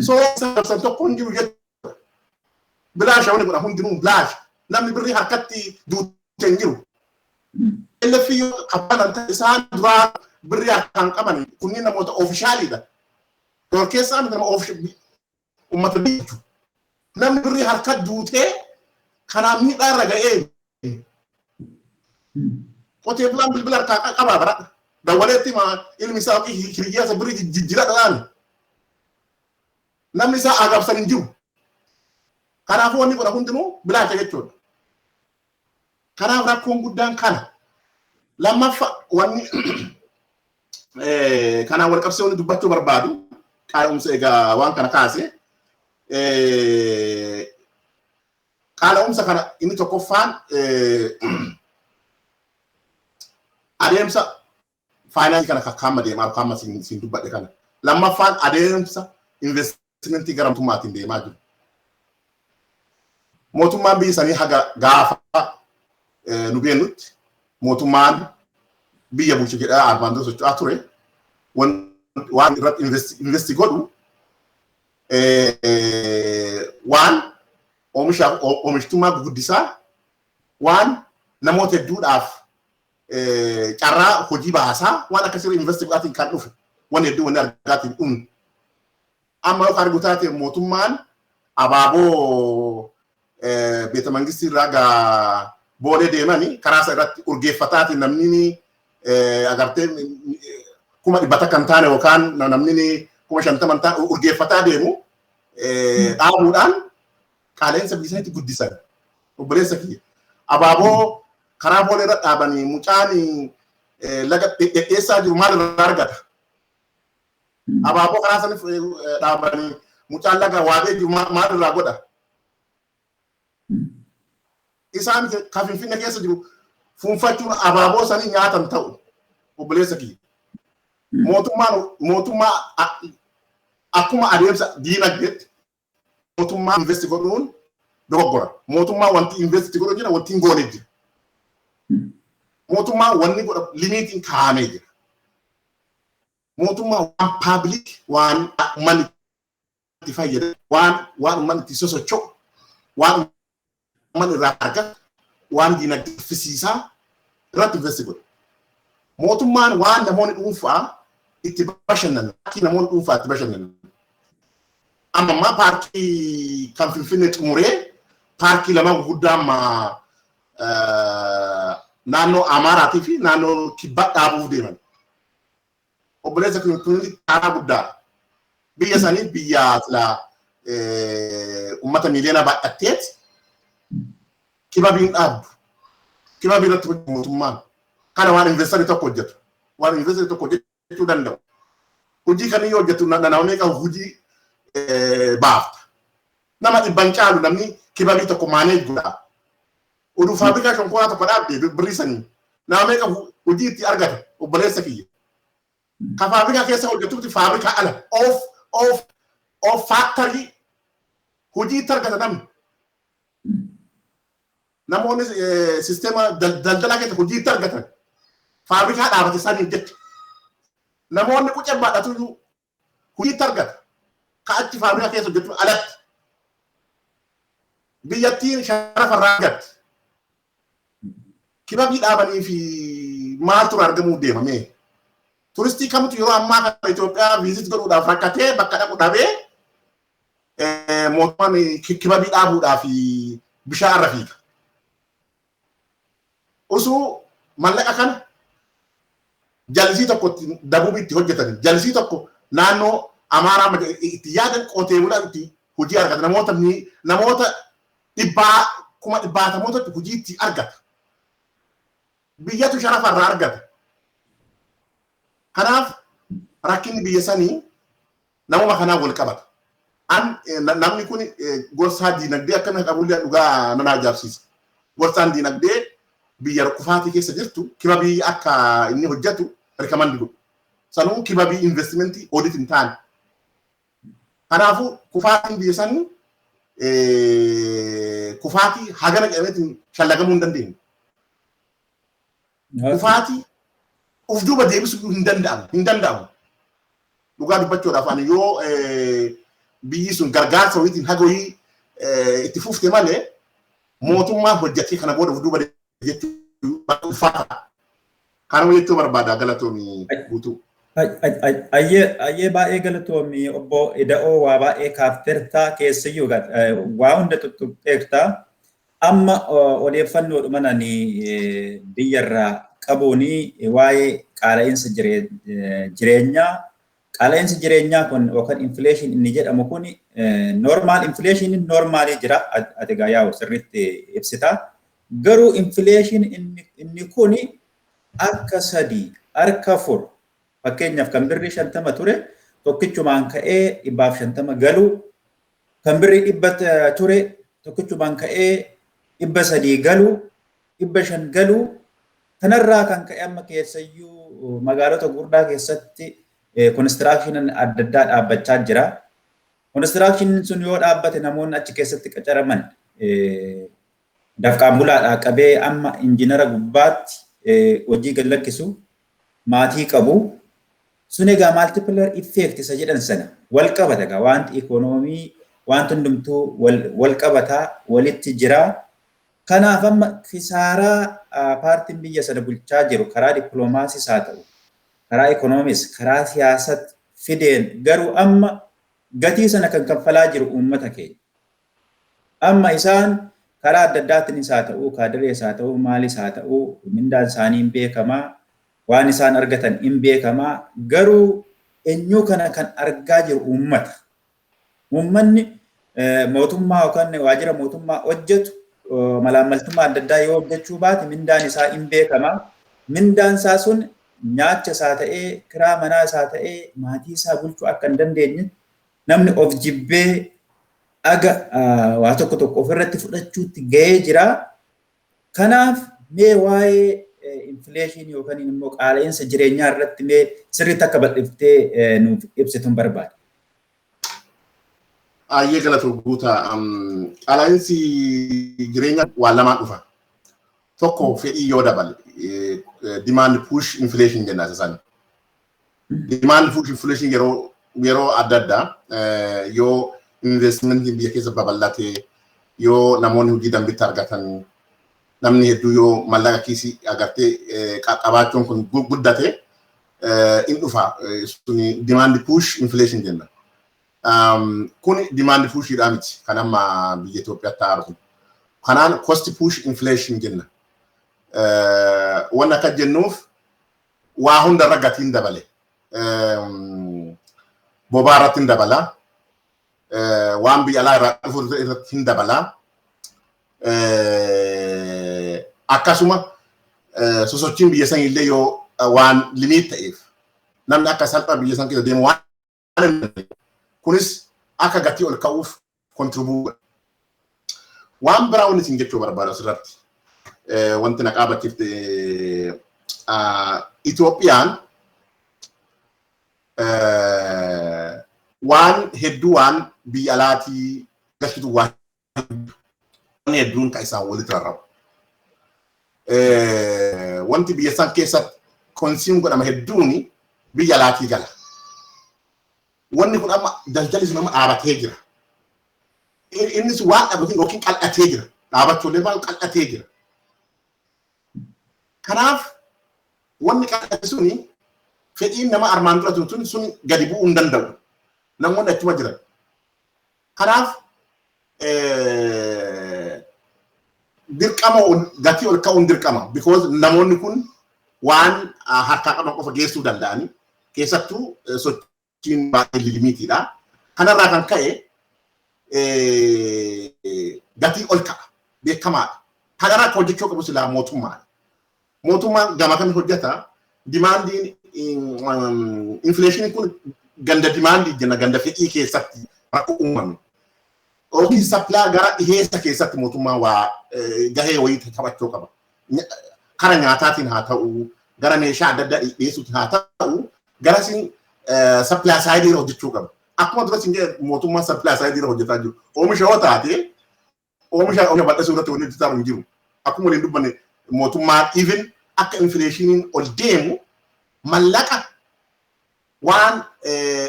So san tokko hin jiru jechuudha. Bilaasha wani godha hundinuu bilaasha. Namni birrii harkatti duute hin jiru. Ellefi yoo qabban isaan duraa birrii harkaan qaban kunniin namoota oofishaaliidha. Yoo keessaa nama uummata biyyatu. Namni birrii harka duutee kanaa miidhaa irra ga'ee qotee bulaan bilbila harkaa qabaa bara. Dawwaleetti ilmi isaa hiriyyaasa birrii jijjiira dhalaani. Namni isaa agabsan hin jiru. Kanaafuu wanni godha hundinuu bilaacha jechuudha. Kanaaf rakkoon guddaan kana. Lammaffaa wanni kanaan wal qabsee wanni dubbachuu barbaadu qaala'umsa egaa waan kana kaase. Qaala'umsa kana inni tokkoffaan adeemsa faayinaansii kana kakkaamma deemaa kakkaamma siin dubbadhe kana. Lammaffaan adeemsa investimentii gara mootummaatiin deemaa jiru. Mootummaan biyya sanii haga gaafa nu beennutti mootummaan biyya bulchu jedhaa armaan dura socho'aa ture waan irratti investi godhu waan oomishtummaa guguddisaa waan namoota hedduudhaaf carraa hojii baasaa waan akkasii investi godhaatiin kan dhufe waan hedduu wanni argaatiin dhumne. Amma yoo argu taate mootummaan abaaboo beeta mangistii irraa gaa boolee deemanii karaa isa irratti urgeeffataatiin namni agartee 100 kan taane yookaan namni 50 taane urgeeffataa deemu dhaabuudhaan qaala'insa biyya saniitti guddisan. Obboleessa kiyya. Abaaboo karaa boolee irra dhaabanii mucaan laga dhedheessaa jiru maal irraa argata? Abaaboo karaa saniif dhaabanii mucaan laga waabee jiru maal irraa godha? Isaan kan Finfinnee keessa jiru fuunfachuun abaaboo sanii nyaatan ta'u obboleessa kiyya. Mootummaa akkuma adeemsa diinagdeetti mootummaa investi godhuun dogoggora. Mootummaa wanti invest godhu jira wanti hin goone jira. Mootummaa wanni godha limitiin kaa'amee jira. Mootummaa waan public waan manni itti fayyada waan manni itti sosocho'u waan manni irraa argatu waan dinagdee fisiisaa irratti invest godhu. Mootummaan waan namoonni dhuunfaa itti bashannan namoonni dhuunfaa itti bashannan. Amma paarkii kan Finfinnee xumuree paarkii lama guddaa amma naannoo Amaaraatii fi naannoo Kibbaa dhaabuuf deeman. Obboleessa kun karaa guddaa biyya sanii biyya uummata miliyoona baay'atteet kibabiin dhaabdu. Kibabii irratti mootummaan kana waan investari tokko hojjetu. Waan investari tokko hojjechuu danda'u. Hojii kamiyyuu hojjetu namoonni qabu hojii baafta. Nama dhibban caalu namni kibabii tokko maaneej godha. Oduu faabrikaa shonkoraa tokko dhaabdee birrisanii nama qabu hojii itti argata obboleessa kiyya. Ka faabrikaa keessa hojjetutti faabrikaa ala of factory hojii itti argata namni. Namoonni sisteema daldalaa keessa hojii itti argatan faabrikaa dhaabate isaanii jecha. Namoonni qucee baadhatu hojii itti argata. Ka achi faabrikaa keessa hojjetu alatti. Biyyattiin sharafa irraa argatti. Kibabii dhaabanii fi maaltu argamuu deemame. Turistii kamtu yeroo ammaa kana Itoophiyaa viizit godhuudhaaf rakkatee bakka dhaqu dhabee mootummaan kibabii dhaabuudhaaf bishaan irra fiiga. Osoo mallaqa kana jallisii tokko dabuubitti hojjetan jallisii tokko naannoo Amaaraa itti yaadan qotee bulaa itti hojii argata. Namoota dhibbaatamootaatti hojii itti argata. Biyyatu sharafa irraa argata. Kanaaf rakkinni biyya sanii namuma kanaa wal qabata. Namni kun gorsaa diinagdee akkana qabullee dhugaa nama ajaa'ibsiisa. Gorsaan diinagdee biyya kufaatii keessa jirtu kibabii akka inni hojjetu rikamaandi godhu. Sanuun kibabii investimentii oodit hin taane. Kanaafuu kufaatiin biyya sanii kufaatii hagana jedhameetiin shallagamuu hin dandeenye. Kufaatii uf duuba deebisuu hin danda'amu. Dhugaa dubbachuudhaaf ani yoo biyyi sun gargaarsa wayiitiin haga wayii itti fufte malee mootummaan hojjetee kana booda uf duuba jechuu ulfaata. Kanuma jechuu barbaada galatoomii guutuu. Ayyee baay'ee galatoomi obbo Ida'oo waa baay'ee kaaftertaa keessayyuu waa hunda tuttuqxeektaa. Amma odeeffannoodhuma nani biyyarraa qabuuni waa'ee qaala'insa jireenyaa. Qaala'insi jireenyaa kun yookaan infleeshin inni jedhamu kun normaal infleeshiniin normaalii jira ati gaayyaa sirriitti ibsita. Garuu infleeshin inni kun harka 3 harka 4 fakkeenyaaf kan birrii 50 ture tokkichumaan ka'ee 150 galu kan birrii 100 ture tokkichumaan ka'ee 300 galu 500 galu kanarraa kan ka'e amma keessayyuu magaalota gurguddaa keessatti construction adda addaa dhaabbachaa jira. Construction sun yoo dhaabbate namoonni achi keessatti qacaraman dafqaan bulaadhaa qabee amma injiinara gubbaatti hojii gallakkisu maatii qabu. Sun egaa multiplier effect isa jedhan sana wal qabata egaa wanti ikoonoomii wanti hundumtuu wal qabataa walitti jira. Kanaaf amma kisaaraa paartiin biyya sana bulchaa jiru karaa dippiloomaasiis haa ta'u karaa ikoonoomis karaa siyaasatti fideen garuu amma gatii sana kan kaffalaa jiru uummata keenya. Amma isaan karaa adda addaatiin haa ta'u kaadirees haa ta'u maalis haa ta'u mindaan isaanii hin beekamaa waan isaan argatan hin beekamaa garuu eenyu kana kan argaa jiru uummata. Uummanni mootummaa yookaan waajjira mootummaa hojjetu malaamaltummaa adda addaa yoo hojjechuu baate mindaan isaa hin beekamaa. Mindaan isaa sun nyaacha isaa ta'ee kiraa manaa isaa ta'ee maatii isaa bulchuu akka hin dandeenye namni of jibbee aga waa tokko ofirratti fudhachuutti ga'ee jira. Kanaaf mee waa'ee infleeshin yookaan immoo qaala'insa jireenyaa irratti mee sirriitti akka bal'iftee nuuf ibsituun barbaada. Ayyee galatu guutaa alaayinsii jireenya waa lamaan dhufa. Tokko fedhii yoo dabale demand push inflation jenna isaan. Demand push inflation yeroo adda addaa yoo investment biyya keessa babal'atee yoo namoonni hojii dambitti argatan namni hedduu yoo mallaqa kiisii agartee qabaachuun kun guddate in dhufa suni demand push inflation jenna. Kun demand push miti kan amma biyya Itoophiyaatti argu. Kanaan cost push inflation jenna. Waan akka jennuuf waa hundarra gatiin dabale. Bobaa irratti hin dabala. Waan biyya alaa irraa dhufu irratti hin dabala. Akkasuma sosochiin biyya san illee yoo waan limit ta'eef namni akka salphaa biyya san keessa deemu waan kunis akka gatii ol ka'uuf kontribuuta. Waan biraa wanni isin jechuu barbaada asirratti wanti na qabachiifte Itoophiyaan waan hedduu waan biyya alaatii gashitu waan hedduun kan isaan walitti rarrabu. Wanti biyya san keessatti konsiim godhama hedduun biyya alaatii gala. Wanni kun amma daldalli nama dhaabatee jira. Innis waan dhaabbatee yookiin qal'atee jira. Dhaabachuullee waan qal'atee jira. Kanaaf wanni qal'ate suni fedhiin nama armaan dura tun sun gadi bu'uu hin danda'u. Namoonni achuma jiran. Kanaaf dirqama gatii ol ka'uun dirqama. Because namoonni kun waan harkaa qaban qofa geessuu danda'ani. Keessattuu sochiin baay'ee limitiidha. Kanarraa kan ka'e gatii ol ka'a. Beekamaadha. Kanarraa hojjechuu qabu silaa mootummaadha. Mootummaan gama kan hojjeta dimaandiin inflation kun ganda dimaandii jenna ganda fedhii keessatti rakkoo uumame. Yookiin supply gara dhiheessa keessatti mootummaan waa gahee wayii taphachuu qaba. Kara nyaataatiin haa ta'u, gara meeshaa adda addaa dhiyeessuutiin haa ta'u, gara sin supply side irra hojjechuu qaba. Akkuma dura sin mootummaan supply side irra hojjetaa jiru. Oomisha yoo taate oomisha bal'isuu irratti wanni hojjetaa hin jiru. Akkuma waliin dubbanne mootummaan even akka inflationiin ol deemu mallaqa waan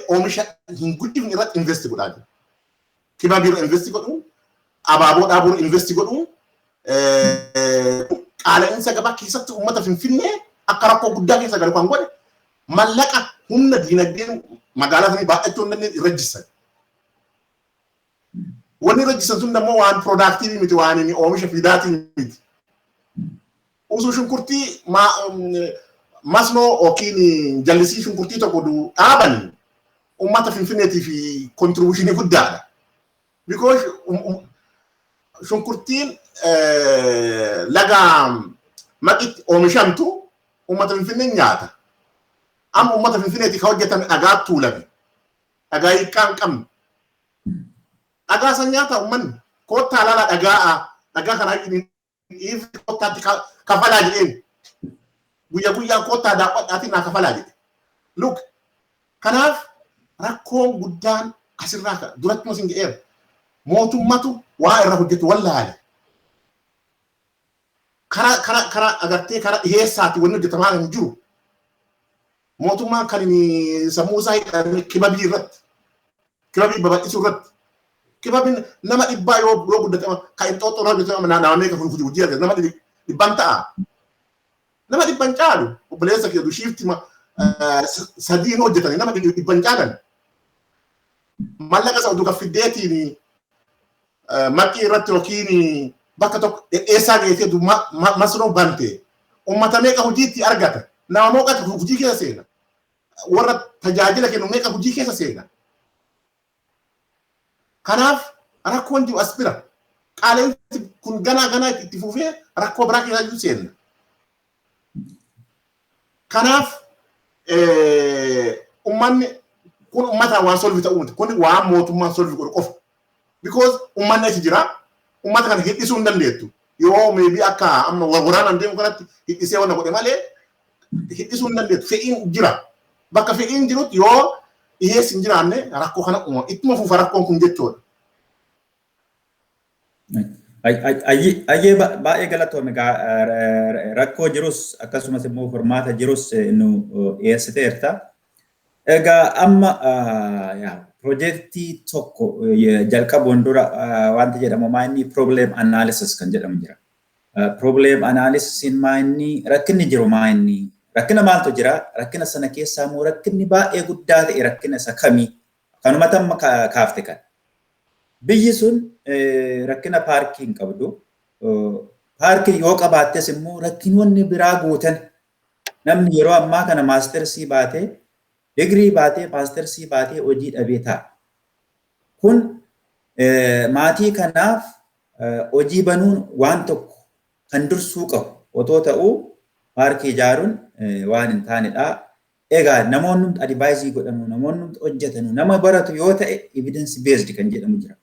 oomisha hin guddifne irratti invest godhaa jira. Kibaa biiroo invest godhu, abaaboo dhaabuu invest godhu, qaala'insa gabaa keessatti uummata Finfinnee akka rakkoo guddaa keessa galu kan godhe mallaqa humna diinagdeen magaalaa sanii baay'achuu hin dandeenye irra jissan. Wanni irra jissan sun immoo waan productive miti waan inni oomisha fidaatiin miti. Usuu shunkurtii masnoo yookiin jallisii shunkurtii tokko dhaaban uummata Finfinneetii fi kontribuushinii guddaadha. Because shunkurtiin laga maqitti oomishamtu uummata Finfinnee nyaata. Amma uummata Finfinneetii kan hojjetame dhagaa tuulame. Dhagaa hiikkaa hin qabne. Dhagaa san nyaata uummanni. Koottaa laala dhagaa kanaa if kottaatti kafalaa jedheen. Guyyaa koottaa daawwadhaatiin naa kafalaa jedhe. Look, kanaaf rakkoon guddaan asirraa duratti mos hin ga'eera. Mootummatu waa irra hojjetu wallaale. Kara agartee kara dhiheessaati wanni hojjetamaa hin jiru. Mootummaan kan sammuu isaa hidhame kibabii irratti. Kibabii babal'isuu irratti. Kibabiin nama dhibbaa yoo guddatama kan Inxooxxoo irraa hojjetama nama meeqa hojii argate nama dhibban ta'a. Nama dhibban caalu obboleessa keedu shiifti sadiin hojjetanii nama dhibban caalan. Mallaqa isa duuka fiddeetiin maqii irratti yookiin bakka tokko dheessaa geessee masnoo bante uummata meeqa hojiitti argata. Nama mooqatu hojii keessa seena. Warra tajaajila kennu meeqa hojii keessa seena. Kanaaf rakkoon jiru as bira. Qaala'insi kun ganaa itti fufee rakkoo biraa keessa jiru seenna. Kanaaf uummanni kun uummata waan solvi ta'uu miti. Kun waan mootummaan solvi godhu qofa. Because uummanni achi jira. Uummata kana hidhisuu hin dandeettu. Yoo maybe akka amma waraanaan deemu kanatti hidhisee wanna godhe malee hidhisuu hin dandeettu. Fe'iin jira. Bakka fe'iin jirutti yoo dhiyeessi hin jiraanne rakkoo kana uumama. Ittuma fufa rakkoon kun jechuudha. Ayyee baay'ee galatoome rakkoo jirus akkasumas immoo furmaata jirus nu dhiyeessiteerta. Egaa amma projektii tokko jalqabuun dura wanti jedhamu maayinni problem analysis kan jedhamu jira. Problem analysis maayinni rakkinni jiru maayinni rakkina maaltu jira? Rakkina sana keessaa immoo rakkinni baay'ee guddaa ta'e rakkina isa kamii? Kanuma tamma kaafte kan. Biyyi sun rakkina paarkii hin qabdu. Paarkii yoo qabaattes immoo rakkinoonni biraa guutan. Namni yeroo ammaa kana maastersii baatee, digirii baatee, maastersii baatee hojii dhabee ta'a. Kun maatii kanaaf hojii banuun waan tokko kan dursuu qabu otoo ta'uu paarkii ijaaruun waan hin taanedha. Egaa namoonni advaayizii godhamu, namoonni hojjetanu, nama baratu yoo ta'e evidence based kan jedhamu jira.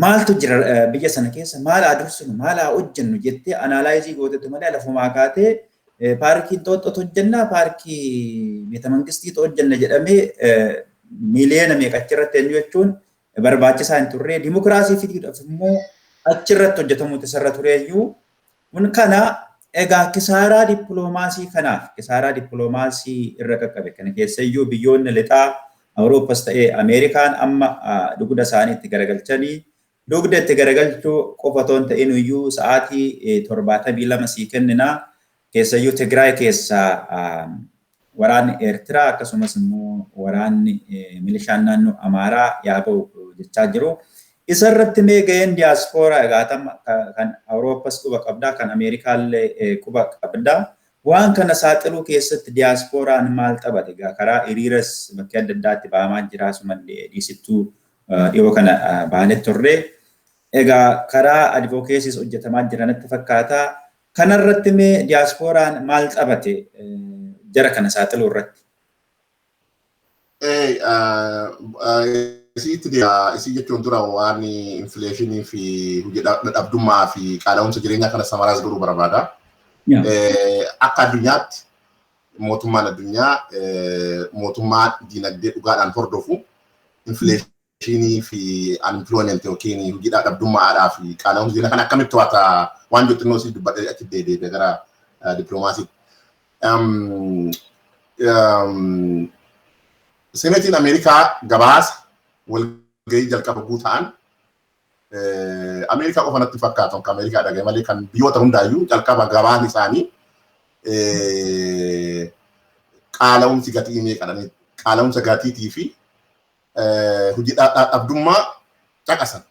Maaltu jira biyya sana keessa? Maal haa dursinu? Maal haa hojjennu jettee anaalaayizii gootetu malee lafumaa kaatee paarkii Inxooxxootu hojjennaa, paarkii Beeta Mangistiitu hojjenna jedhamee miiliyoona meeqa achirratti eenyu jechuun barbaachisaa hin turre. Dimokiraasii fiduudhaaf immoo achirratti hojjetamuutu isarra tureeyyuu. Kun kana egaa kisaaraa dippiloomaasii kanaaf kisaaraa dippiloomaasii irra qaqqabe kana keessayyuu biyyoonni lixaa Awurooppas ta'ee Ameerikaan amma dugda isaaniitti garagalchanii dugda itti garagalchuu qofa otoo hin ta'in iyyuu sa'aatii 72 sii kenninaa keessayyuu Tigraay keessaa waraanni Eertiraa akkasumas immoo waraanni milishaan naannoo Amaaraa yaaba'u jechaa jiru. Isarratti mee ga'een diyaaspooraa egaa kan Awurooppas quba qabdaa kan Ameerikaallee quba qabdaa. Waan kana saaxiluu keessatti diyaasporaan maal taphate? Egaa karaa hiriiras bakkee adda addaatti ba'amaa jira asumallee dhiisittuu dhiyoo kana baanetti turre. Egaa karaa advokeesiis hojjetamaa jiranatti fakkaata. Kanarratti mee diyaasporaan maal taphate jara kana saaxiluu irratti? Isii jechuun dura waan infleeshinii fi hojii dhabdummaa fi qaala'umsa jireenyaa kana samaraas godhuu barbaada. Akka addunyaatti mootummaan addunyaa mootummaa dinagdee dhugaadhaan hordofu infleeshinii fi unemployment yookiin hojii dhabdummaadhaa fi qaala'umsa jireenyaa kana akkamitti to'ata waan jettu innoo si dubbadhee achi deebi'ee gara dippiloomaasiitti. Seneetiin Ameerikaa gabaasa walgahii jalqaba guutaan Ameerikaa qofa natti fakkaatu akka Ameerikaa dhagaye malee kan biyyoota hundaayyuu jalqaba gabaan isaanii qaala'umsi gatii meeqadhanii qaala'umsa gatiitii fi hojii dhabdummaa caqasan.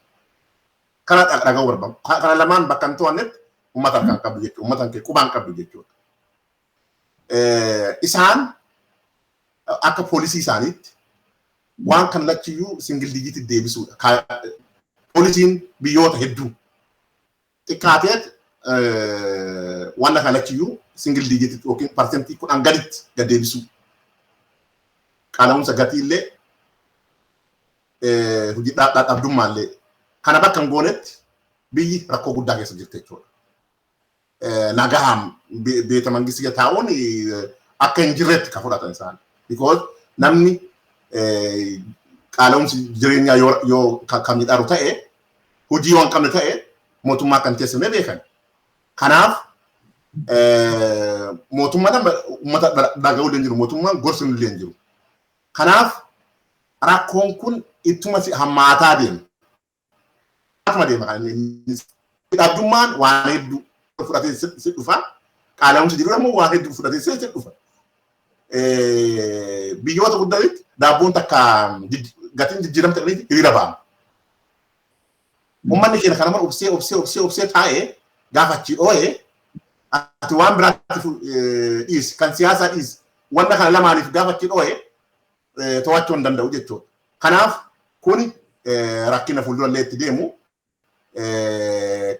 Kana dhaga'uu barbaadu. Kana lamaan bakka hin to'annetti uummata harkaan qabdu jechuudha. Uummata kee qubaan qabdu jechuudha. Isaan akka poolisii isaaniitti waan kan lachiyyuu singil dijiitti deebisuudha. Poolisiin biyyoota hedduu xiqqaateet waan kan lachiyyuu singil dijiitti yookiin parsentii 10 gaditti gad deebisuu. Qaala'umsa gatiillee hojii dhabdummaallee kana bakka hin goonetti biyyi rakkoo guddaa keessa jirti jechuudha. Nagahaan Beeta Mangistii taa'uun akka hin jirretti kan fudhatan isaan. Because namni qaala'umsi jireenyaa yoo kan midhaaru ta'e hojii waan qabne ta'e mootummaa kan teessimee beekan. Kanaaf mootummaan uummata dhaga'uu illee jiru mootummaan gorsuun illee jiru. Kanaaf rakkoon kun ittuma hammaataa deema. Akkuma deema kan dhabdummaan waan hedduu fudhatee si dhufa. Qaala'umsi jiru immoo waan hedduu fudhatee si dhufa. Biyyoota guddatti daabboon takka gatiin jijjiiramte hiriira ba'ama. Uummanni keenya kana mara obsee taa'ee gaafa achi dhoo'ee ati waan biraatiif dhiisi kan siyaasaa dhiisi wanta kana lamaaniif gaafa achi dhoo'ee to'achuu hin danda'u jechuudha. Kanaaf kun rakkina fuuldurallee itti deemu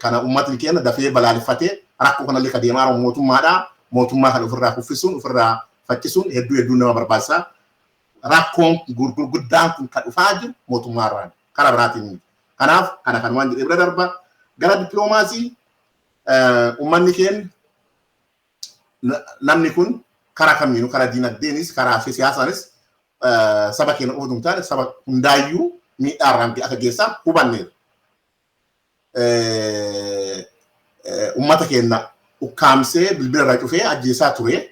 kana uummatni keenya dafee balaaleffatee rakkoo kanallee ka deemaa jiru mootummaadhaa. Mootummaa kana ofirraa kuffisuun ofirraa faccisuun hedduu nama barbaachisa. Rakkoon gurguddaan kun kan dhufaa jiru mootummaarraan karaa biraatiin. Kanaaf kana kan waan jedhee bira darba gara dippiloomaasii uummanni keenya namni kun karaa kamiinuu karaa dinagdeenis karaa siyaasaanis saba keenya qofa osoo hin taane saba hundaayyuu miidhaarraan akka geessaa hubanneera. ummata keenya ukkaamsee bilbila irraa cufee ajjeesaa ture.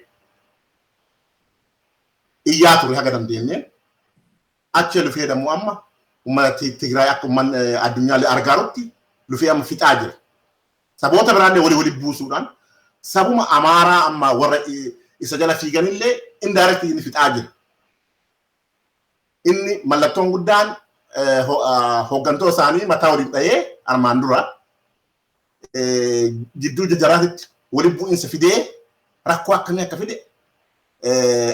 Iyyaa ture haga dandeenye. Achi lufee dammoo amma ummata Tigraay akka ummanni addunyaallee argaarutti lufee amma fixaa jira. Saboota biraallee walii buusuudhaan sabuma Amaaraa amma warra isa jala fiiganillee indirect inni fixaa jira. Inni mallattoon guddaan hooggantoota isaanii mataa waliin dha'ee armaan dura jidduu jajjaraatitti waliin bu'iinsa fidee rakkoo akkamii akka fide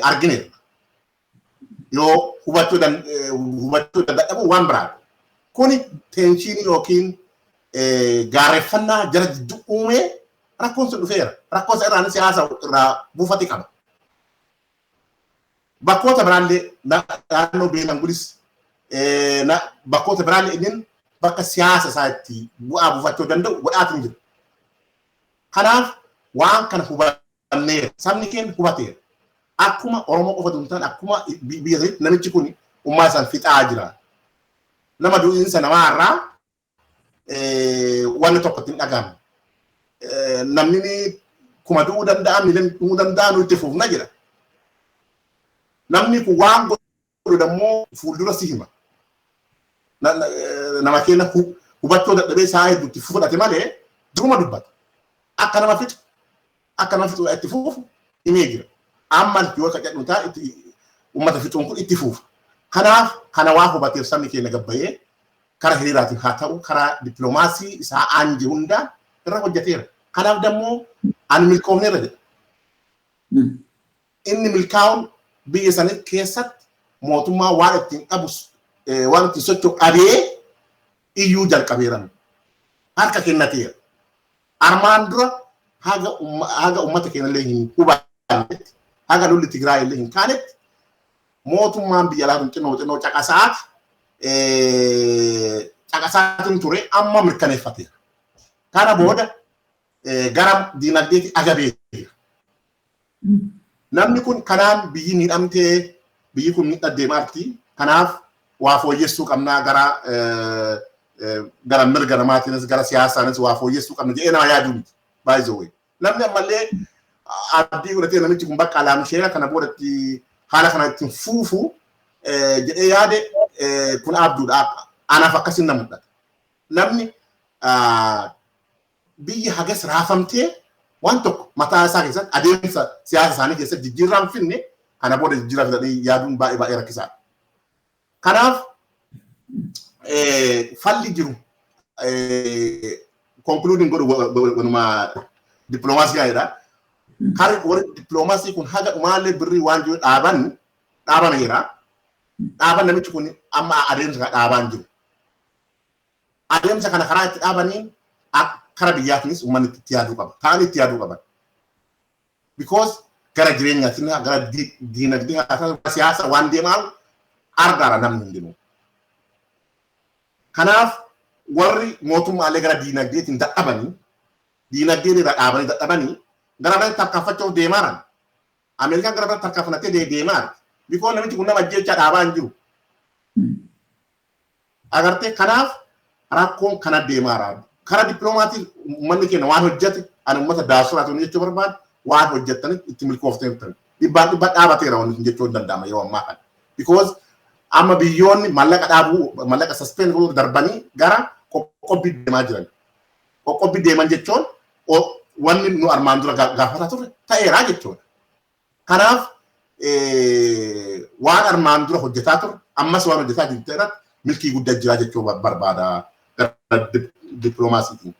argine. Yoo hubachuu dadhabu waan biraadha. Kuni tenshinii yookiin gaarreeffannaa jara jidduu uumee rakkoon sun dhufeera. Rakkoon isa irraan siyaasa irraa buufate qaba. Bakkoota biraallee naannoo Beenishaangulis bakkoota biraallee inni bakka siyaasa isaa itti bu'aa buufachuu danda'u godhaatiin jira. Kanaaf waan kana hubanneera. Sabni keenya hubateera. Akkuma Oromoo qofa duntaan akkuma biyya isaatti namichi kun ummaa isaan fixaa jira. Nama du'insa namaarraa wanni tokko ittiin dhagahamu. Namni kuma du'uu danda'a, miilan du'uu danda'a nuti itti fufna jedha. Namni kun waan godhu dammoo fuuldura si hima. Nama keenya hubachuu dadhabee isaa hedduutti fudhate malee duruma dubbata. Akka nama fixu itti fufu himee jira. Amma yoo ka jedhu taa itti ummata fixuun kun itti fufa. Kanaaf kana waa hubateef sabni keenya gabbayee karaa hiriiraatiin haa ta'u karaa dippiloomaasii isaa aanji hundaan irra hojjeteera. Kanaaf dammoo ani milkoofneera jedha. Inni milkaa'uun biyya sanii keessatti mootummaa waan ittiin qabu waan ittiin socho'u dhabee iyyuu jalqabeeran. Harka kennateera. Armaan dura haga ummata keenya illee hin hubannetti haga lolli Tigraay illee hin kaanetti mootummaan biyya laafuun xinnoo caqasaatiin ture amma mirkaneeffateera. Kana booda gara diinagdeetti agabeera. Namni kun kanaan biyyi miidhamtee biyyi kun miidhaa deemaarti. Kanaaf waa fooyyessuu qabnaa gara mirga namaatiinis gara siyaasaanis waa fooyyessuu qabna jedhee nama yaaduu miti. By the way. Namni ammallee abdii godhatee namichi kun bakka alaamsheera kana boodatti haala kana ittiin fuufu jedhee yaade kun abduudha. Anaaf akkasin na mul'ata. Namni biyyi hagas raafamtee waan tokko mataa isaa keessatti adeemsa siyaasa isaanii keessatti jijjiirraan finne kana booda jijjiirraa fidanii yaaduun baay'ee rakkisaadha. Kanaaf falli jiru concluding godhu wanuma dippiloomaasii gaariidha. Kari warri dippiloomaasii kun haga dhumaallee birrii waan jiru dhaabameera. Dhaaban namichi kun amma adeemsa kana dhaabaan jiru. Adeemsa kana karaa itti dhaabanii kara biyyaatiinis uummanni itti yaaduu qaba. Ta'anii itti yaaduu qaban. Because gara jireenyaatiin gara diinagdee siyaasa waan deemaa argaara namni hundinuu. Kanaaf warri mootummaalee gara diinagdeetiin dadhabanii diinagdeen irra dhaabanii dadhabanii gara biraan tarkaanfachuuf deemaaran. Ameerikaan gara biraan tarkaanfattee deemaa. Because namichi kun nama ajjeechaa dhaabaa hin jiru. Agartee kanaaf rakkoon kana deemaara. Karaa dippiloomaatiif uummanni keenya waan hojjete ani uummata daasuraatu jechuu barbaadu waan hojjetaniif itti milkooftan dhibbaan dhaabateera wanti jechuun danda'ama yeroo ammaa kana. Because amma biyyoonni mallaqa suspend godhuu darbanii gara qoqqobbii deemaa jiran. Qoqqobbii deeman jechuun wanni nu armaan dura gaafataa turre ta'eeraa jechuudha. Kanaaf waan armaan dura hojjetaa turre ammas waan hojjetaa jirtu irratti milkii guddaa jira jechuu barbaada. Dippiloomaasiitiin.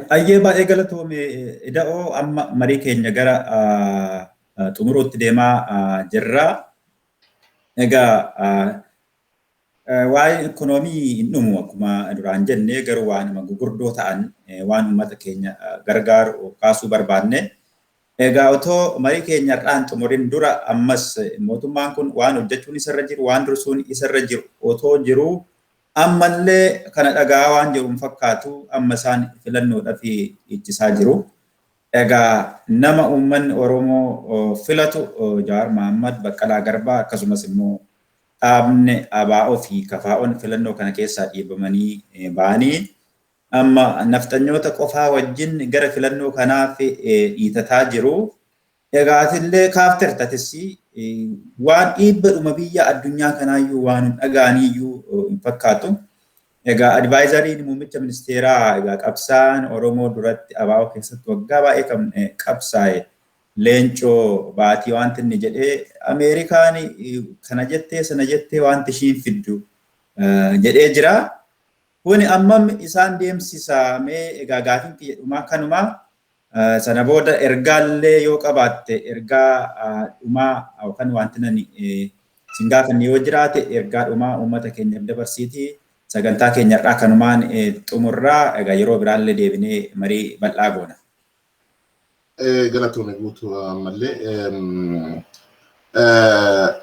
Ayyee baay'ee galatoome ida'oo amma marii keenya gara xumuruutti deemaa jirra. Egaa waa'ee ikoonoomii hin dhumu akkuma duraan jennee garuu waan gurguddoo ta'an waan uummata keenya gargaaru kaasuu barbaanne. Egaa otoo marii keenya irraan xumurin dura ammas mootummaan kun waan hojjechuun isarra jiru waan dursuun isarra jiru otoo jiru ammallee kana dhagaa waan jiruun fakkaatu amma isaan filannoodhaaf iccisaa jiru. Egaa nama uummanni Oromoo filatu Jawaar Mohaammed, Baqqalaa Garbaa akkasumas immoo dhaabni ABO fi KFO'n filannoo kana keessaa dhiibamanii ba'anii amma naftanyoota qofaa wajjin gara filannoo kanaaf dhiitataa jiru. Egaatillee kaaftertatissi waan dhiibbadhuma biyya addunyaa kanaayyuu waan hin dhagaaniyyuu hin fakkaatu. Egaa advaayizariin muummicha ministeeraa egaa qabsaan Oromoo duratti ABO keessatti waggaa baay'ee kan qabsaa'e Leencoo Baatii wanti inni jedhee Ameerikaan kana jettee sana jettee wanti ishiin fiddu jedhee jira. Kuni ammam isaan deemsisaa mee egaa gaafiin kiyya kanumaa sana booda ergaallee yoo qabaatte ergaa dhumaa yookaan wanti nani singaa kan yoo jiraate ergaa dhumaa uummata keenyaaf dabarsiitii sagantaa keenyarraa kanumaan xumurraa egaa yeroo biraallee deebinee marii bal'aa goona. Galatoome guutuu ammallee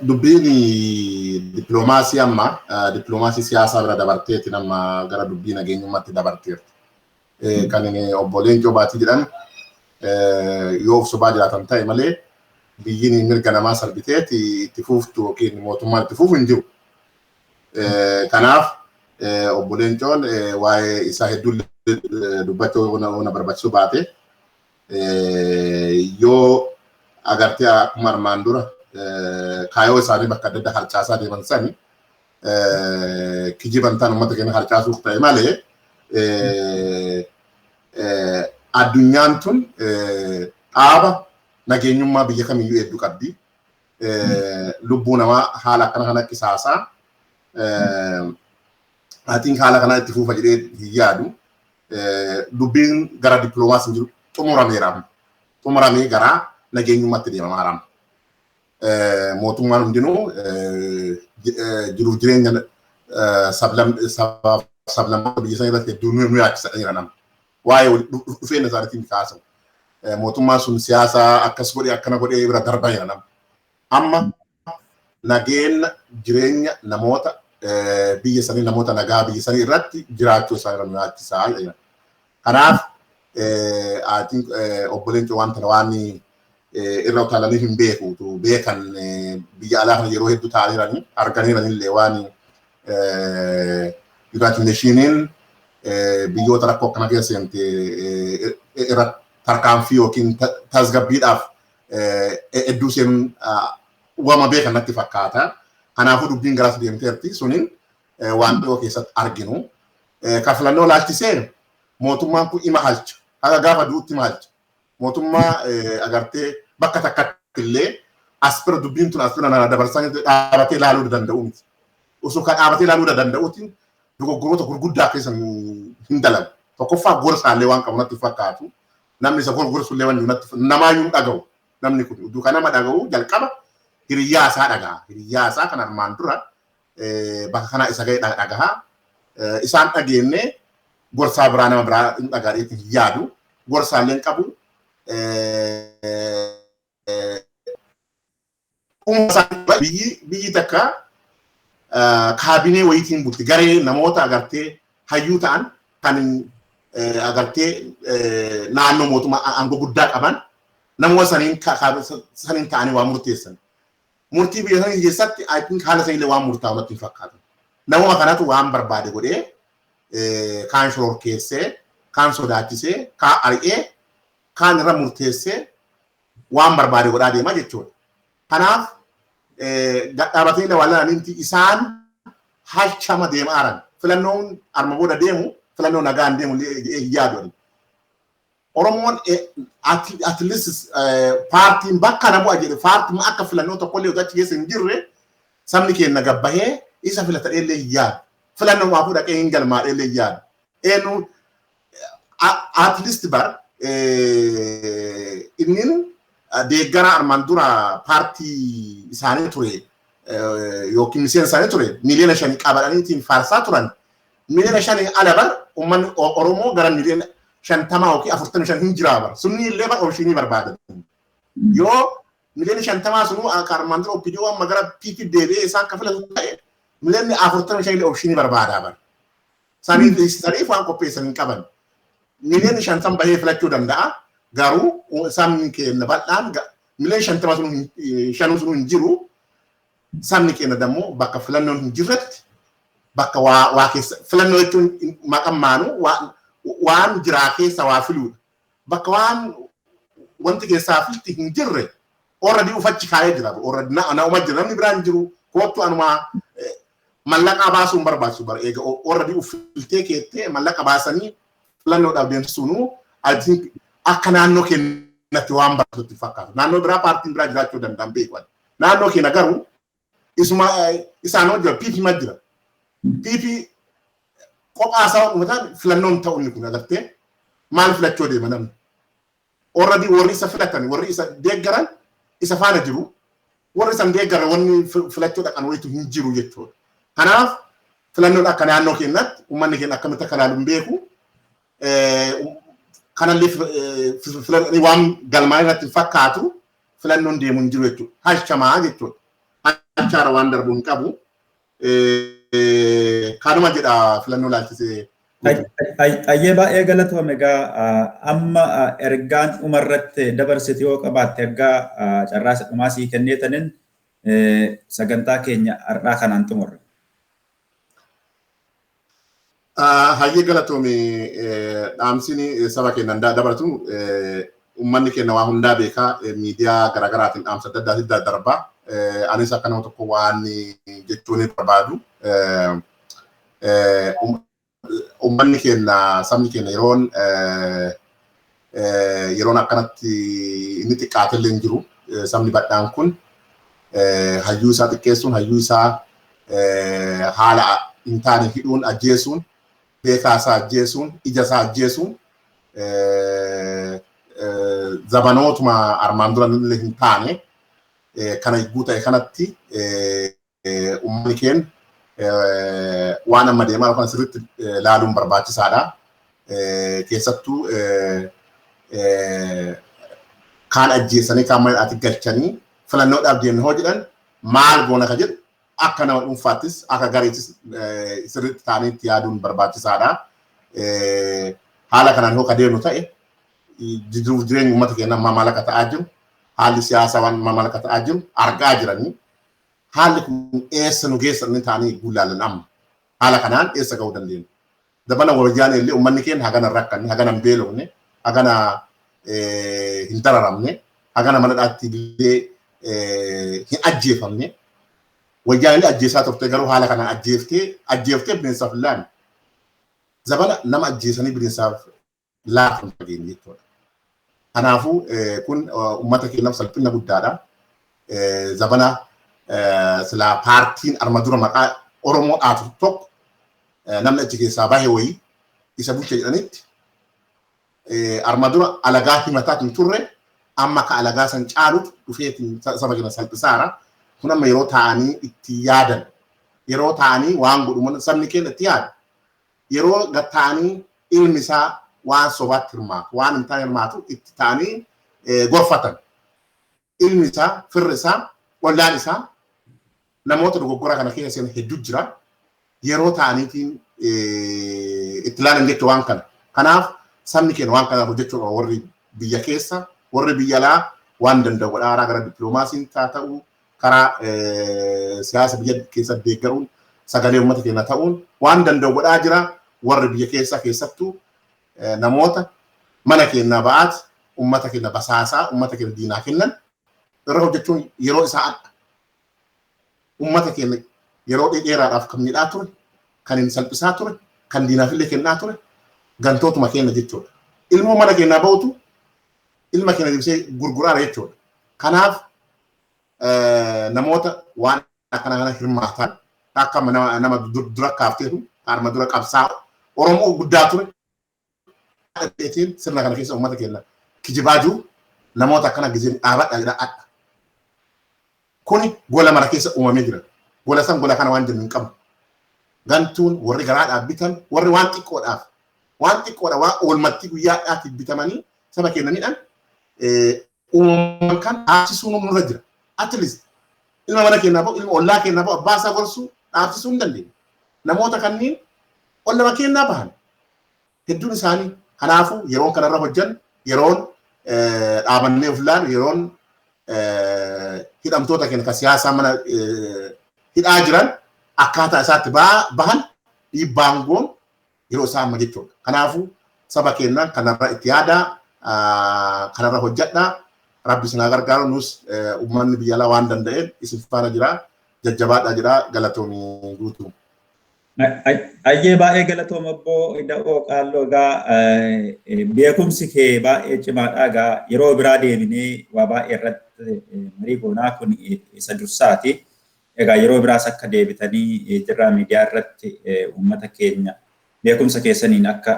dubbiin dippiloomaasii amma dippiloomaasii siyaasaa bira dabarteeti nama gara dubbii nageenyummaatti dabarteerti. Kan obbo Leencoo Baatii jedhan yoo of sobaa jiraatan ta'e malee biyyiin mirga namaa salphiteeti itti fuuftu yookiin mootummaan itti fuufu hin jiru. Kanaaf obbo Leencoon waa'ee isaa hedduu dubbachuu waan barbaachisu baate yoo agartee akkuma armaan dura kaayoo isaanii bakka adda addaa harcaasaa deeman sani kijiban ta'an uummata keenya harcaasuuf ta'e malee addunyaan tun dhaaba nageenyummaa biyya kamiyyuu hedduu qabdi. Lubbuu namaa haala akkana kana qisaasaa atiin haala kana itti fuufa jedhee hin yaadu. Dubbiin gara dippiloomaasiin jiru xumuramee gara nageenyummaatti deemamaa jira. Mootummaan hundinuu jiruuf jireenya sablammoota biyya sana irratti hedduu nu yaachisaa jira nama. Waa'ee dhufeenya isaaniitiin kaasamu. Mootummaan sun siyaasa akkas godhee akkana godhee bira darbaa jira nama. Amma nageenya jireenya namoota biyya sanii namoota nagaa biyya sanii irratti jiraachuu isaa irra nu yaachisaa jira. Kanaaf obbo Leencoo waan tana waan irra utaalanii hin beeku beekan biyya alaa kana yeroo hedduu ta'anii arganiiranillee waan United Nationiin biyyoota rakkoo akkana keessa seente irra tarkaanfii yookiin tasgabbiidhaaf hedduu seenuun wama beekan natti fakkaata. Kanaafuu dubbiin garas deemteerti suniin waan dhiyoo keessatti arginu. Kan filannoo laalchisee mootummaan kun ima halcha. Haga gaafa duutti ima halcha. Mootummaa agartee bakka takkatti illee as bira dubbiin tun as bira nana dabarsan dhaabatee ilaaluu danda'u miti. Osoo kan dhaabatee ilaaluu danda'uutiin dogoggoroota gurguddaa keessa hin dalagu. Tokkoffaa gorsaallee waan qabu natti fakkaatu. Namni isa gorsullee waan namaayyuu dhaga'u. Namni kun duuka nama dhaga'u jalqaba hiriyyaa isaa dhaga'a. Hiriyyaa isaa kan armaan dura bakka kana isa ga'e dhaga'a. Isaan dhageenne gorsaa biraa nama biraa hin dhagaadheetti hin yaadu. Gorsaalleen qabu. Biyyi takka kaabinee wayitiin bulti garee namoota agartee hayyuu ta'an kan agartee naannoo mootummaa aangoo guddaa qaban namoota saniin ta'anii waan murteessan. Murtii biyya sanii keessatti haala sanillee waan murtaa'u natti hin fakkaatu. Namoota kanatu waan barbaade godhee kaan shororkeessee, kaan sodaachisee, kaan ari'ee, kaan irra murteessee waan barbaade godhaa deemaa jechuudha. Kanaaf dhaabatee wal'aaniinti isaan halchama deemaa jiran filannoon arma booda deemu filannoo nagaan deemu yaadu. Oromoon at least paartiin bakka na bu'a jedhe paartiin akka filannoo tokkollee yoo achi keessa hin jirre sabni keenya gabbahee isa filata dheellee hin yaadu. Filannoo maafuu dhaqee hin galmaa dheellee hin yaadu. Eenyu at least bar inni deeggara armaan dura paartii isaanii ture yookiin miseensa isaanii ture miliyoona 5 qabadhaniitiin faarsaa turan. Miliyoona 5 alabar uummanni Oromoo gara miliyoona 50 yookiin 45 hin jiraaba. Sunni illee bara oomishni barbaada. Yoo miliyoona 50 sunu armaan dura OPDO amma gara PP deebi'ee isaan kafalatu ta'e miliyoonni 45 illee oomishni barbaada bara. Saniif waan qopheessan hin qaban. Miliyoonni 50 bahee filachuu danda'a. Garuu sabni keenya bal'aan miliyoona 50 sunu hin jiru. Sabni keenya dammoo bakka filannoon hin jirretti bakka waa keessa filannoo jechuun maqaan maanu waan jiraa keessa waa filuudha. Bakka waan wanti keessaa filti hin jirre already ufachi kaayee jira. Already na uma jira namni biraan jiru kootu anuma mallaqa baasuun barbaachisu bara eega already ufiltee keettee mallaqa baasanii filannoodhaaf deemsisuunu I think akka naannoo keenyatti waan barbaachisutti fakkaatu. Naannoo biraa paartiin biraa jiraachuu danda'an beeku. Naannoo keenya garuu isaan hojjeta PP ma jira. PP kophaa isaa uumataan filannoon ta'u inni kun agartee maal filachuu deema namni. Already warri isa filatan warri isa deeggaran isa faana jiru. Warri isa deeggaran wanni filachuu dhaqan wayitu hin jiru jechuudha. Kanaaf filannoon akka naannoo keenyatti uummanni keenya akkamitti akka ilaalu hin beeku. Kanallee waan galmaa irratti fakkaatu filannoon deemu hin jiru jechuudha. Halchamaa jechuudha. Halchaara waan darbu hin qabu. Kanuma jedha filannoo laalchisee. Ayyee baay'ee galatoome egaa amma ergaan dhumarratti dabarsite yoo qabaatte ergaa carraasa dhumaa sii kenneetaniin sagantaa keenya har'aa kanaan xumurre. Hayyee galatoome dhaamsini saba keenyaan dabaratu uummanni keenya waa hundaa beekaa miidiyaa garaagaraatiin dhaamsa adda addaa darbaa. Anis akka nama tokko waan jechuun barbaadu uummanni keenya sabni keenya yeroon akkanatti inni xiqqaatellee hin jiru sabni badhaan kun hayyuu isaa xiqqeessuun hayyuu isaa haala hin taane hidhuun ajjeesuun beekaa isaa ajjeesuun ija isaa ajjeesuun zabanootuma armaan dura illee hin taane kana guutaa kanatti uummanni keenya waan amma deemaa kan sirriitti laaluun barbaachisaadha. Keessattuu kaan ajjeesanii kaan malidhaatti galchanii filannoodhaaf deemne hoo jedhan maal goona ka jedhu akka nama dhuunfaattis akka gareettis sirriitti ta'aniitti yaaduun barbaachisaadha. Haala kanaan hoo ka deemnu ta'e jiruuf jireenya uummata keenyaa maal akka ta'aa jiru haalli siyaasaa waan maal akka ta'aa jiru argaa jiranii. Haalli kun eessa nu geessa inni ta'anii gullaalan amma. Haala kanaan eessa ga'uu dandeenya. Dabana wayyaanee illee uummanni keenya hagana rakkanne, hagana hin beelofne, hagana hin dararamne, hagana mana dhaatti illee hin ajjeefamne. Wayyaanee illee ajjeesaa turte garuu haala kanaan ajjeeftee bineensaaf laan. Zabana nama ajjeesanii bineensaaf laafan fageenya jechuudha. Kanaafuu kun uummata keenyaaf salphina guddaadha. Zabana sila paartiin armadura maqaa Oromoo dhaatu tokko namni achi keessaa bahee wayii isa bulche jedhanitti armadura alagaa himataatiin turre amma ka alagaa san caalutu dhufeetiin saba keenya salphisaara. Kun amma yeroo ta'anii itti yaadan yeroo ta'anii waan godhuman sabni keenya itti yaada. Yeroo gatta'anii ilmi isaa waan sobaatti hirmaatu waan hin taane hirmaatu itti ta'anii gorfatan. Ilmi isaa firri isaa ollaan isaa namoota dogoggora kana keessa seen hedduu jira. Yeroo ta'aniitiin itti ilaalan jechuun waan kana. Kanaaf sabni keenya waan kana hojjechuudha warri biyya keessa warri biyya alaa waan danda'u godhaa gara dippiloomaasiin ta'uu karaa siyaasa biyya keessa deeggaruun sagalee uummata keenya ta'uun waan danda'u godhaa jira. Warri biyya keessa keessattuu namoota mana keenya ba'aat uummata keenya basaasaa uummata keenya diinaa kennan irra hojjechuun yeroo isaa adda. Uummata keenya yeroo dheeraadhaaf kan miidhaa ture, kan hin salphisaa ture, kan diinaaf illee kennaa ture, gantootuma keenya jechuudha. Ilmoo mana keenyaa ba'utu ilma keenya dibsee gurguraara jechuudha. Kanaaf namoota waan akkana kana hirmaatan akka nama dura kaafteetu harma dura qabsaa'u Oromoo guddaa ture. Sirna kana keessa uummata keenya kijibaa jiru namoota akkana gizeen dhaabadha. Kuni gola mara keessa uumamee jira. Gola san gola kana waan jennu hin qabu. Gantuun warri garaadhaaf bitan warri waan xiqqoodhaaf waan oolmatti guyyaadhaaf bitamanii saba kennaniidhaan uumaman kan dhaabsisuun nurra jira. At least ilma mana keenyaa ba'u ilma ollaa keenyaa ba'u abbaa isaa gorsuu dhaabsisuu hin dandeenye. Namoota kanneen ollama keenyaa bahan hedduun isaanii kanaafuu yeroon kanarra hojjan yeroon dhaabannee of ilaalu yeroon hidhamtoota keenya kan siyaasaa mana hidhaa jiran akkaataa isaatti bahan dhiibbaan goon yeroo isaa amma jechuudha. Kanaafuu saba kenna kanarra itti yaada kanarra hojjedha rabbi sinaa gargaaru nus ummanni biyya alaa waan danda'eef isin faana jira jajjabaadhaa jira galatoomii guutuu. Ayyee baay'ee galatooma obbo Ida'oo Qaalloo egaa beekumsi kee baay'ee cimaadha egaa yeroo biraa deebinee waa baay'ee irratti marii goonaa kun isa dursaati. Egaa yeroo biraas akka deebitanii jirraa miidiyaa irratti uummata keenya beekumsa keessaniin akka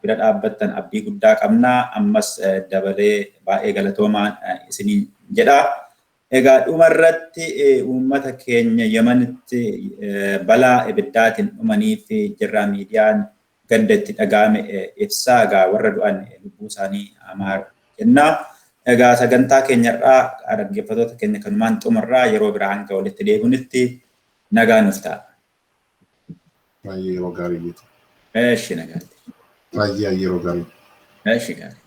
bira dhaabbattan abdii guddaa qabnaa. Ammas dabalee baay'ee galatoomaa isiniin jedha. Egaa dhumarratti uummata keenya Yemenitti balaa ibiddaatiin dhumanii fi jirraa miidiyaan ganda itti dhaga'ame ibsaa egaa warra du'an lubbuu isaanii amaaru jennaa. Egaa sagantaa keenyarraa dhaggeeffattoota keenya kanumaan xumurraa yeroo biraa hanga walitti deebinutti nagaa nuuf ta'a. Yeroo gaarii jechuudha. Eeshi nagaatti. Yeroo gaarii. Eeshi gaarii.